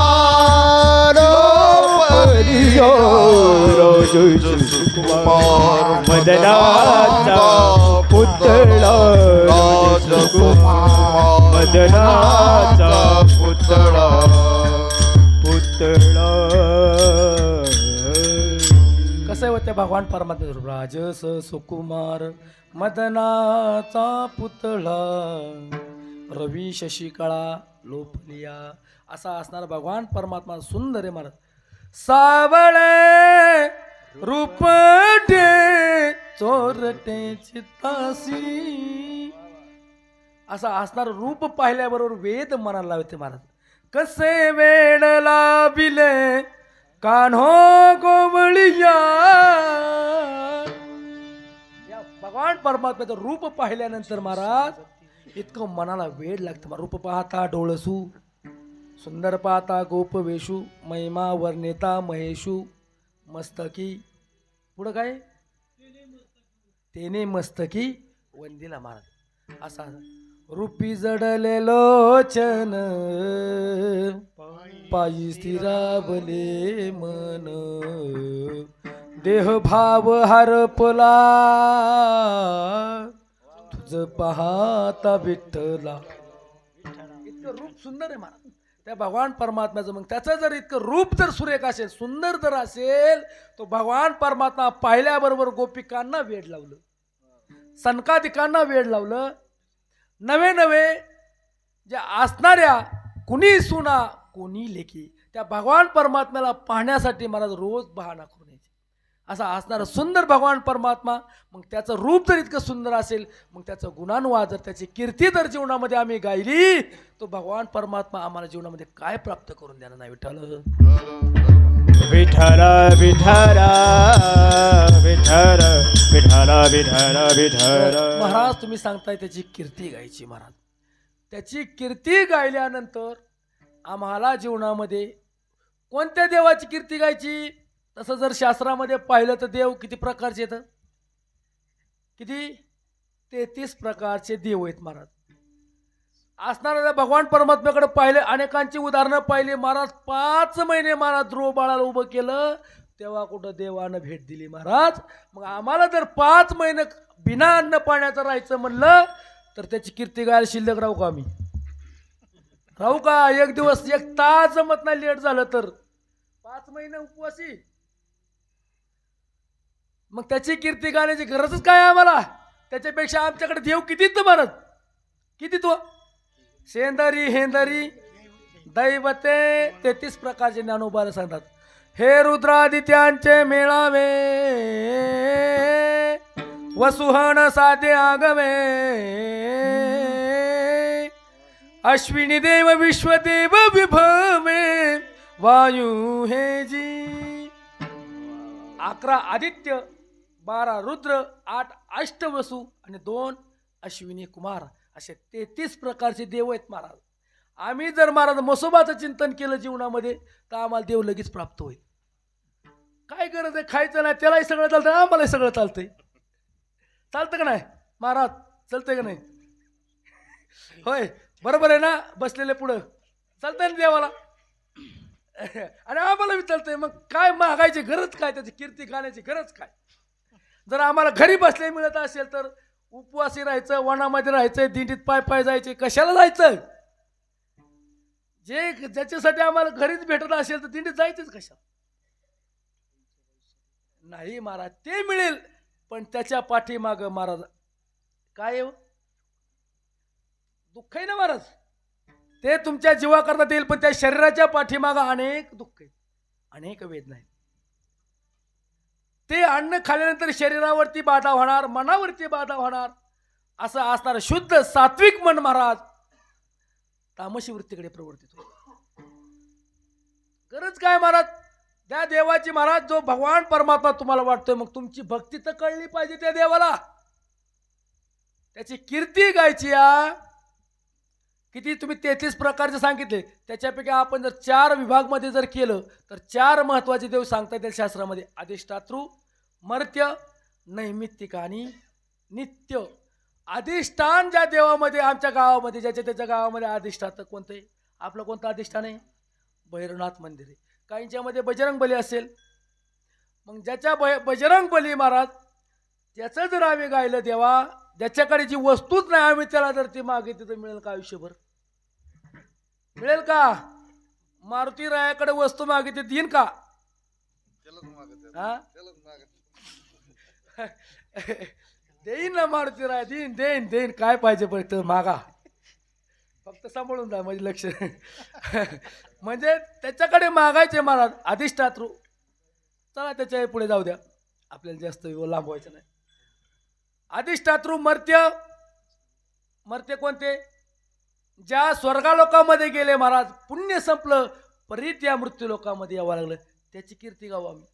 लोपलिया राजस सुकुमार मदनाचा पुतळा राजकुमार मदनाचा पुतळा पुतळा कसं आहे त्या भगवान परमात्मा राजस सुकुमार मदनाचा पुतळा रवी शशिकळा लोपलिया असा असणारा भगवान परमात्मा सुंदर आहे महाराज सावळे रूपटे चोरटे चित्तासी असा असणार रूप पाहिल्याबरोबर वेद मनाला लावते महाराज कसे वेड लाविले कान्हो गोवळिया या भगवान परमात्म्याचं रूप पाहिल्यानंतर महाराज इतकं मनाला वेड लागतं रूप पाहता डोळसू सुंदर पाहता गोप वेशू महिमा वर्णिता महेशू मस्तकी पुढं काय तेने मस्तकी वंदिला महाराज असा रूपी जडले लोचन पायी स्थिरावले मन देह भाव हरपला तुझ पाहता विठ्ठला इतकं रूप सुंदर आहे महाराज त्या भगवान परमात्म्याचं मग त्याचं जर इतकं रूप जर सुरेख असेल सुंदर जर असेल तो भगवान परमात्मा पाहिल्याबरोबर गोपिकांना वेड लावलं सनकादिकांना वेड लावलं नवे नवे जे असणाऱ्या कुणी सुना कोणी लेखी त्या भगवान परमात्म्याला पाहण्यासाठी मला रोज बहाणा करून यायचे असा असणारा सुंदर भगवान परमात्मा मग त्याचं रूप जर इतकं सुंदर असेल मग त्याचं गुणानुवाद जर त्याची कीर्ती जर जीवनामध्ये आम्ही गायली तो भगवान परमात्मा आम्हाला जीवनामध्ये काय प्राप्त करून देणार नाही विठ्ठल विठ्ठला विठ्ठला विठ्ठल विठ्ठला विठ्ठला विठ्ठल महाराज तुम्ही सांगताय त्याची कीर्ती गायची महाराज त्याची कीर्ती गायल्यानंतर आम्हाला जीवनामध्ये कोणत्या देवाची कीर्ती गायची तसं जर शास्त्रामध्ये पाहिलं तर देव किती प्रकारचे आहेत किती 33 प्रकारचे देव आहेत महाराज असणाऱ्या भगवान परमात्म्याकडे पाहिले अनेकांची उदाहरणं पाहिली महाराज 5 महिने महाराज ध्रुव बाळाला उभं केलं तेव्हा कुठं देवानं भेट दिली महाराज मग आम्हाला जर 5 महिने बिना अन्न पाण्याचं राहायचं म्हणलं तर त्याची कीर्ती गायला शिल्लक राहू का आम्ही? राहू का? एक दिवस एक तास जमत नाही लेट झालं तर 5 महिने उपवासी. मग त्याची कीर्ती गाण्याची गरजच काय आम्हाला? त्याच्यापेक्षा आमच्याकडे देव कितीच महाराज, किती तो शेंदरी हेंदरी दैवते 33 प्रकारचे ज्ञानोबाला सांगतात. हे रुद्रादित्यांचे मेळावे वसुहन साधे आगवे अश्विनी देव विश्वदेव विभवे वायू हे जी. 11 आदित्य, 12 रुद्र, 8 अष्टवसू आणि 2 अश्विनी कुमार असे 33 प्रकारचे देव आहेत महाराज. आम्ही जर महाराज मसोबाचं चिंतन केलं जीवनामध्ये तर आम्हाला देव लगेच प्राप्त होईल. काय गरज आहे खायचं नाही, त्यालाही सगळं चालतं, आम्हालाही सगळं चालतंय. चालतं का नाही महाराज? चालतंय का नाही? होय बरोबर आहे ना? बसलेले पुढं चालतंय ना देवाला आणि आम्हाला बी चालतंय. मग काय मागायची गरज काय? त्याची कीर्ती गाण्याची गरज काय? जर आम्हाला घरी बसले मिळत असेल तर उपवासी राहायचं, वनामध्ये राहायचं, दिंडीत पाय पाय जायचे, कशाला जायचं? जे ज्याच्यासाठी आम्हाला घरीच भेटत असेल तर दिंडीत जायचंच कशा? नाही महाराज, ते मिळेल पण त्याच्या पाठीमाग महाराज काय आहे? दुःख आहे ना महाराज. ते तुमच्या जीवाकरता देईल पण त्या शरीराच्या पाठीमाग अनेक दुःख आहेत, अनेक वेदना आहेत. ते अन्न खाल्ल्यानंतर शरीरावरती बाधा होणार, मनावरती बाधा होणार. असं असणार शुद्ध सात्विक मन महाराज तामसी वृत्तीकडे प्रवर्तित होईल. गरज काय महाराज? त्या देवाची महाराज जो भगवान परमात्मा तुम्हाला वाटतोय, मग तुमची भक्ती तर कळली पाहिजे त्या देवाला. त्याची कीर्ती गायची. किती तुम्ही 33 प्रकारचे सांगितले, त्याच्यापैकी आपण जर 4 विभागमध्ये जर केलं तर 4 महत्वाचे देव सांगता येतील शास्त्रामध्ये. अधिष्ठातृ, मर्त्य, नैमित्तिक आणि नित्य. अधिष्ठान ज्या देवामध्ये आमच्या गावामध्ये ज्याच्या त्याच्या गावामध्ये अधिष्ठान कोणतं आहे? आपलं कोणतं अधिष्ठान आहे? भैरवनाथ मंदिर आहे. काहींच्यामध्ये बजरंग बली असेल. मग ज्याच्या बजरंग बली महाराज त्याचं जर आम्ही गायलं देवा, ज्याच्याकडे जी वस्तूच नाही आम्ही त्याला जर ती मागितली तर मिळेल का? आयुष्यभर मिळेल का? मारुती रायाकडे वस्तू मागितली देईन का? देईन ना मारुती राय, देईन देईन देईन. काय पाहिजे फक्त मागा, फक्त सांभाळून जा म्हणजे लक्ष म्हणजे त्याच्याकडे मागायचे महाराज. अधिष्ठातृ चला त्याच्या पुढे जाऊ द्या, आपल्याला जास्त लांब व्हायचं नाही. अधिष्ठातृ, मर्त्य. मर्त्य कोणते? ज्या स्वर्गालोकामध्ये गेले महाराज, पुण्य संपलं परीत या मृत्यू लोकामध्ये यावं लागलं, त्याची कीर्ती गाऊ आम्ही.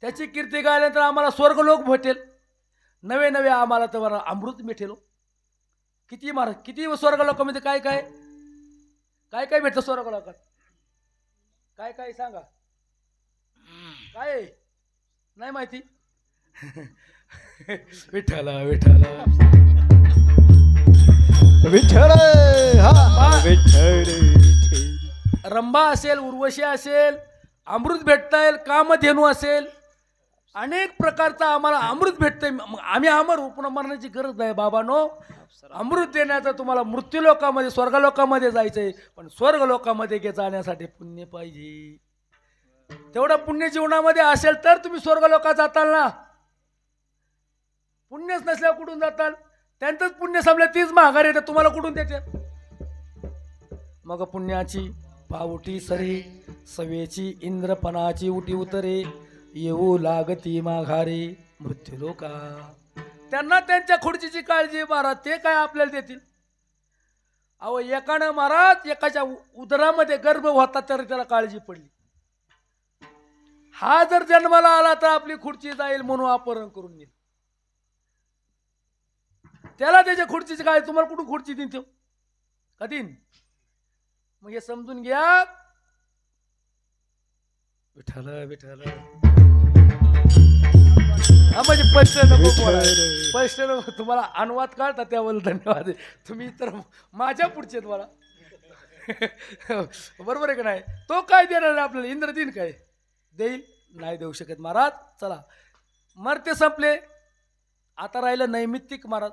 त्याची कीर्ती गायल्यानंतर आम्हाला स्वर्गलोक भेटेल, नवे नवे आम्हाला तर अमृत मिळेल. किती महाराज, किती स्वर्गलोकामध्ये काय काय काय काय भेटतं स्वर्गलोकात? काय काय सांगा, काय नाही माहिती? विठ्ठला विठ्ठला विठ्ठल हा विठ्ठल. रंभा असेल, उर्वशी असेल, अमृत भेटता येईल, कामधेनू असेल, अनेक प्रकारचा आम्हाला अमृत भेटतंय. आम्ही अमर पुन्हा मरण्याची गरज नाही बाबांनो. अमृत देण्याचं तुम्हाला मृत्यूलोकामध्ये स्वर्गलोकामध्ये जायचंय, पण स्वर्गलोकामध्ये जाण्यासाठी पुण्य पाहिजे. तेवढं पुण्य जीवनामध्ये असेल तर तुम्ही स्वर्गलोकात जाताल ना. पुण्यच नसल्यावर कुठून जाताल? त्यांचंच पुण्य संपलं, तीच महागारी येते, तुम्हाला कुठून देते? मग पुण्याची पावटी सरे, सवेची इंद्रपणाची उटी उतरे, येऊ लागती माघारी मृत्यूलोका. त्यांना त्यांच्या खुर्चीची काळजी महाराज, ते काय आपल्याला देतील? अहो एकानं महाराज एकाच्या उदरामध्ये गर्भ होता तर त्याला काळजी पडली. हा जर जन्माला आला तर आपली खुर्ची जाईल म्हणून अपहरण करून नेईल. त्याला त्याच्या खुर्चीची काय, तुम्हाला कुठून खुर्ची देईन तो? कधी? मग हे समजून घ्या. विठ्ठल विठ्ठल हा म्हणजे स्पष्ट नको, स्पष्ट नको. तुम्हाला अनुवाद काढता त्याबद्दल धन्यवाद. तुम्ही तर माझ्या पुढचे तुम्हाला बरोबर आहे का नाही? तो काय देणार आपल्याला? इंद्र देईन काय? देईल? नाही देऊ शकत महाराज. चला मर्त्य संपले, आता राहिलं नैमित्तिक महाराज.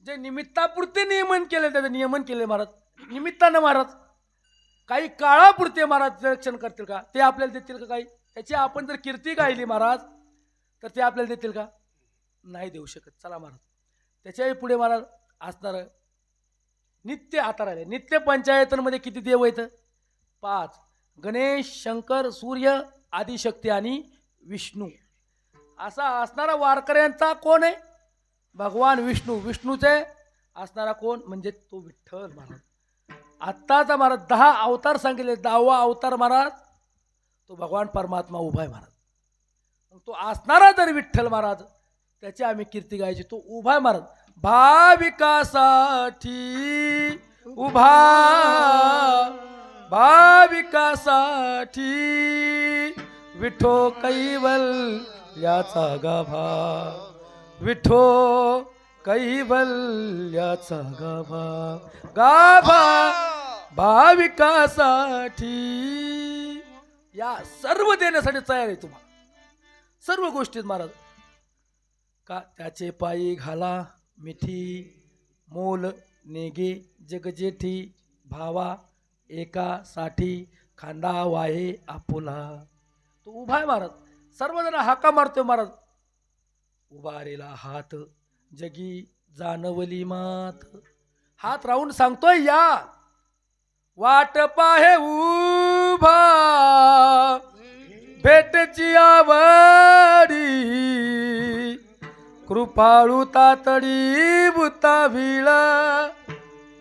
जे निमित्तापुरते नियमन केले त्याचं नियमन केले महाराज, निमित्तानं महाराज. काही काळापुरते महाराज रक्षण करतील का? ते आपल्याला देतील का काही? त्याची आपण जर कीर्ती गायली महाराज तर ते आपल्याला देतील का? नाही देऊ शकत. चला महाराज, त्याच्याही पुढे महाराज असणार नित्य आता राहिले. नित्य पंचायतांमध्ये किती देव आहेत? 5. गणेश, शंकर, सूर्य, आदिशक्ती आणि विष्णू. असा असणारा वारकऱ्यांचा कोण आहे? भगवान विष्णू. विष्णूचे असणारा कोण? म्हणजे तो विठ्ठल महाराज. आत्ताचा महाराज 10 अवतार सांगितले. 10वा अवतार महाराज तो भगवान परमात्मा उभा आहे महाराज. मग तो असणारा जर विठ्ठल महाराज, त्याची आम्ही कीर्ती गायची. तो उभा आहे महाराज. भाविकासाठी उभा, भाविकासाठी विठो कैवल्याचा गाभा, विठो कैवल्याचा गाभा, गाभा भाविकासाठी. या सर्व देण्यासाठी तयार आहे तुम्हाला, सर्व गोष्टीत महाराज. का त्याचे पायी घाला मिठी, मोल नेगे जगजेठी, भावा एका साठी खांदा वाहे आपुला. तो उभा आहे महाराज. सर्वजण हाका मारतोय महाराज. उभारेला हात जगी जानवली मात. हात राहून सांगतोय या वाट पाहे उभा, भेटची आवडी, कृपाळू तातडी बुताविळ.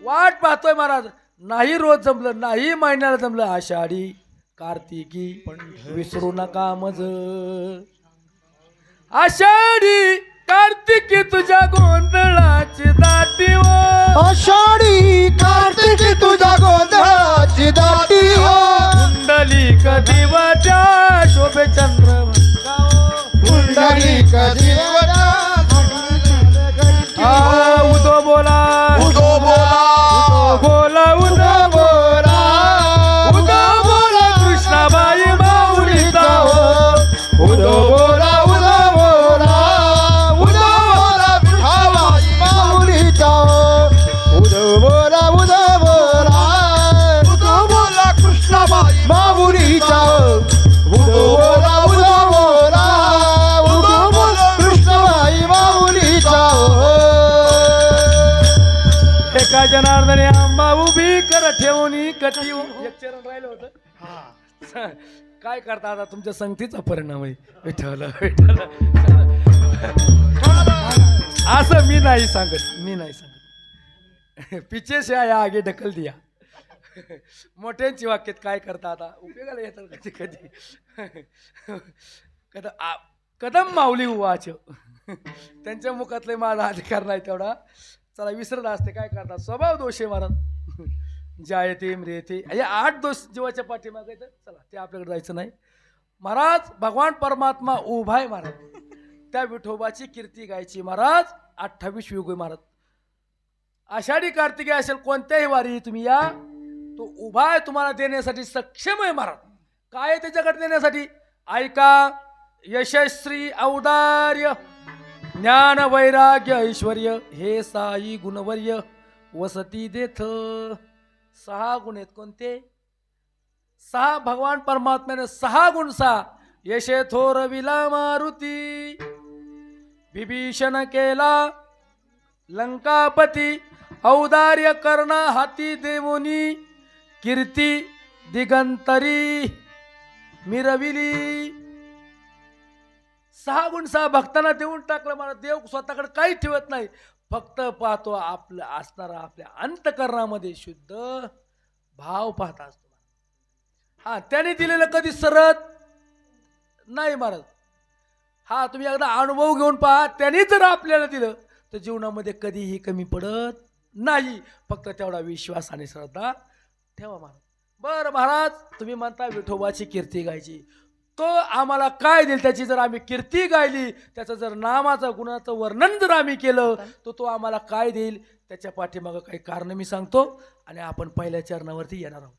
वाट पाहतोय महाराज. नाही रोज जमलं, नाही महिन्याला जमलं, आषाढी कार्तिकी विसरू नका मज. आषाढी कार्तिकी तुझ्या गोंधळाची दाटी हो, आषाढी कार्तिकी तुझ्या गोंधळाची दाटी हो, कुंडलिक दिवाच्या शोभे चंद्र कुंडलिक दिवाच्या उदो बोला, उदो बोला, बोला उदो बोला, उदो बोला कृष्णाबाई माऊलीचा हो. उदो बोला, उदो बोला, उदो बोला विठाबाई माऊलीचा. उदो बोला, उदो बोला, उदो बोला कृष्णाबाई माऊलीचा. उदो बोला, उदो बोला, उदो बोला कृष्णाबाई माऊलीचा. एका जनार्दने आंबा उभी कर ठेवणी कटी. एक चरण राहिलं होतं. काय करता आता? तुमच्या संगतीचा परिणाम आहे. विठ्ठल विठ्ठल. असं मी नाही सांगत, मी नाही सांगत. पिछे से आया आगे ढकल दिया. मोठ्यांची वाक्यात काय करता आता? उपयोगाला येतात कधी कधी. कदम माऊली उवाच. त्यांच्या मुखातले माझा अधिकार नाही तेवढा. चला विसरत असते. काय करतात? स्वभाव दोष आहे महाराज. जायते म्रियते हे 8 दोष जीवाच्या पाठीमागे आहेत. चला ते आपल्याकडे जायचं नाही महाराज. भगवान परमात्मा उभा आहे महाराज. त्या विठोबाची कीर्ती गायची महाराज. 28 युग महाराज. आषाढी कार्तिकी असेल कोणत्याही वारी तुम्ही या, तो उभा आहे तुम्हाला देण्यासाठी सक्षम आहे महाराज. काय आहे त्याच्याकडे देण्यासाठी? ऐका. यशस्वी औदार्य ज्ञान वैराग्य ऐश्वर्य हे साई गुणवर्य वसती देथ. 6 गुण आहेत. कोणते? 6. भगवान परमात्म्याने 6 गुण. 6 यशे थोर विला मारुती, विभीषण केला लंकापती, औदार्य करणा हाती देवोनी, कीर्ती दिगंतरी मिरविली. 6 गुण 6 भक्तांना देऊन टाकलं मला. देव स्वतःकडे काही ठेवत नाही, फक्त पाहतो आपलं असणारा आपल्या अंतकरणामध्ये शुद्ध भाव पाहता असतो. हा त्याने दिलेलं कधी सरत नाही महाराज. हा तुम्ही एकदा अनुभव घेऊन पहा. त्याने जर आपल्याला दिलं तर जीवनामध्ये कधीही कमी पडत नाही. फक्त तेवढा विश्वास आणि श्रद्धा ठेवा महाराज. बरं महाराज, तुम्ही म्हणता विठोबाची कीर्ती गायची. तो आम्हाला काय देईल? त्याची जर आम्ही कीर्ती गायली, त्याचं जर नामाचं गुणाचं वर्णन जर आम्ही केलं, तर तो आम्हाला काय देईल? त्याच्या पाठीमागं काही कारण मी सांगतो आणि आपण पहिल्या चरणावरती येणार आहोत.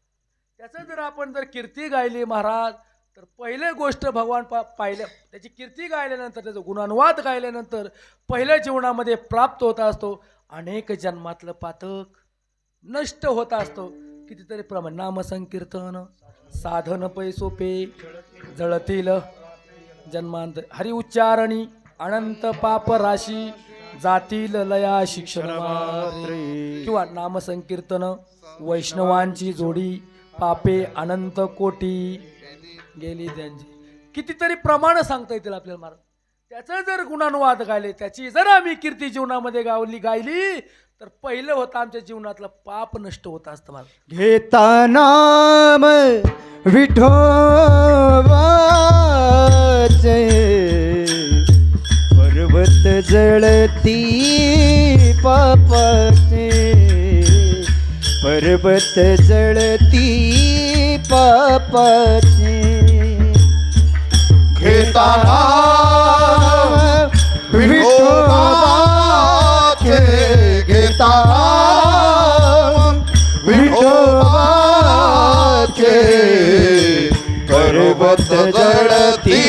त्याचं जर आपण जर कीर्ती गायली महाराज, तर पहिली गोष्ट भगवान पाहिल्या त्याची कीर्ती गायल्यानंतर, त्याचं गुणानुवाद गायल्यानंतर पहिल्या जीवनामध्ये प्राप्त होत असतो अनेक जन्मातलं पातक नष्ट होत असतो. कितीतरी प्रमाण नामसंकीर्तन साधन पै सोपे जळतील जन्मांत हरी उच्चारणी अनंत पाप राशी जातील लया शिक्षण किंवा नामसंकीर्तन वैष्णवांची जोडी पापे अनंत कोटी गेली त्यांची. कितीतरी प्रमाण सांगता येतील आपल्याला महाराज. त्याचं जर गुणानुवाद गायले त्याची जर आम्ही कीर्ती जीवनामध्ये गायली तर पहिलं होतं आमच्या जीवनातलं पाप नष्ट होत असतं महाराज. घेता नाम विठोबाचे पर्वत जळती पापाचे पर्वत जळती पापाचे घेताना विठोबाचे घेताना विठोबाचे पर्वत जळती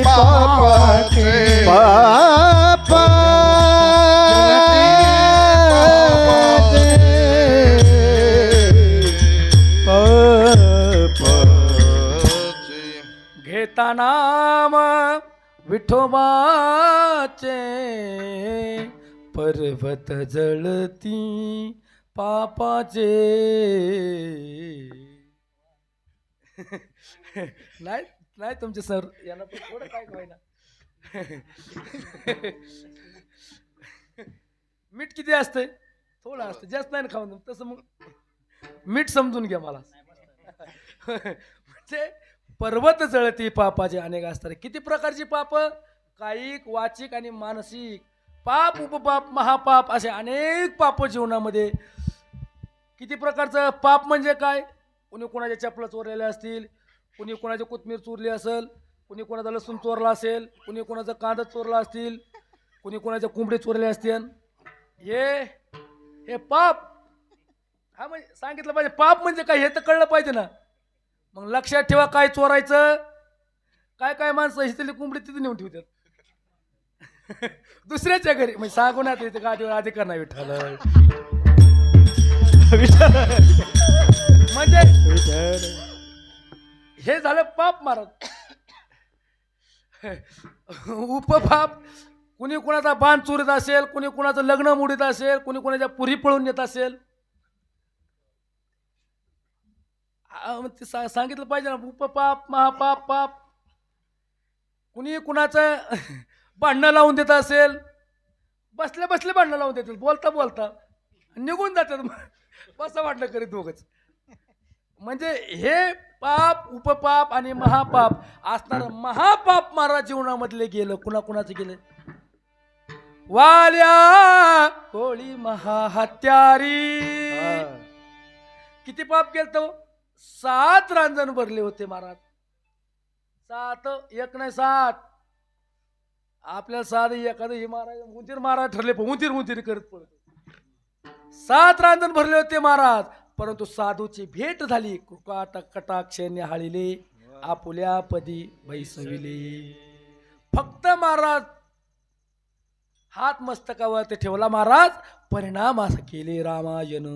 पापाचे घेता नाम विठोबाचे पर्वत जळती पापाचे. नाही नाही तुमचे सर यांना पण थोडं काय होईना. मीठ किती असतंय? थोडं असतं, जास्त नाही ना खाऊन. तसं मग मीठ समजून घ्या मला. म्हणजे पर्वत जळती पापाचे अनेक असतात. किती प्रकारची पाप? कायिक वाचिक आणि मानसिक पाप उपपाप महापाप असे अनेक पाप जीवनामध्ये. किती प्रकारचं पाप म्हणजे काय? कुणी कोणाच्या चपला चोरलेल्या असतील, कुणी कोणाची कोथमीर चोरली असेल, कुणी कोणाचा लसूण चोरला असेल, कुणी कोणाचा कांदा चोरला असतील, कुणी कोणाच्या कोंबडी चोरले असतील. हे पाप. हा म्हणजे सांगितलं पाहिजे पाप म्हणजे काय हे तर कळलं पाहिजे ना. मग लक्षात ठेवा काय चोरायचं. काय काय माणसं हिथली कोंबडी तिथे नेऊन ठेवतात दुसऱ्याच्या घरी. म्हणजे सांगून येते गादीवर अधिकार नाही विठ्ठल. म्हणजे हे झालं पाप महाराज. उपपाप. कुणी कुणाचा बाण चोरीत असेल, कुणी कुणाचं लग्न मोडीत असेल, कुणी कुणाच्या पुरी पळून येत असेल. सांगितलं पाहिजे ना. उपपाप महापाप पाप. कुणी कुणाचं भांडणं लावून देत असेल, बसल्या बसल्या भांडणं लावून देतील, बोलता बोलता निघून जातात. बसा भांडणं करीत दोघच. म्हणजे हे पाप उपपाप आणि महापाप असणार. महापाप महाराज जीवनामधले गेलं. कुणाकुणाचं गेलं? वाल्या कोळी महाहत्यारी. किती पाप केलं तो? 7 रांजण भरले होते महाराज. 7 एक नाही 7. आपल्याला 7 एखादं हे महाराज उंदीर महाराज ठरले पण उंदीर करत पडत. 7 रांजण भरले होते महाराज. परंतु साधूची भेट झाली. कटाक्ष निहाळिले आपुल्या पदी बैसविले. फक्त महाराज हात मस्तकावर ते ठेवला महाराज. परिणाम असं केले रामायण.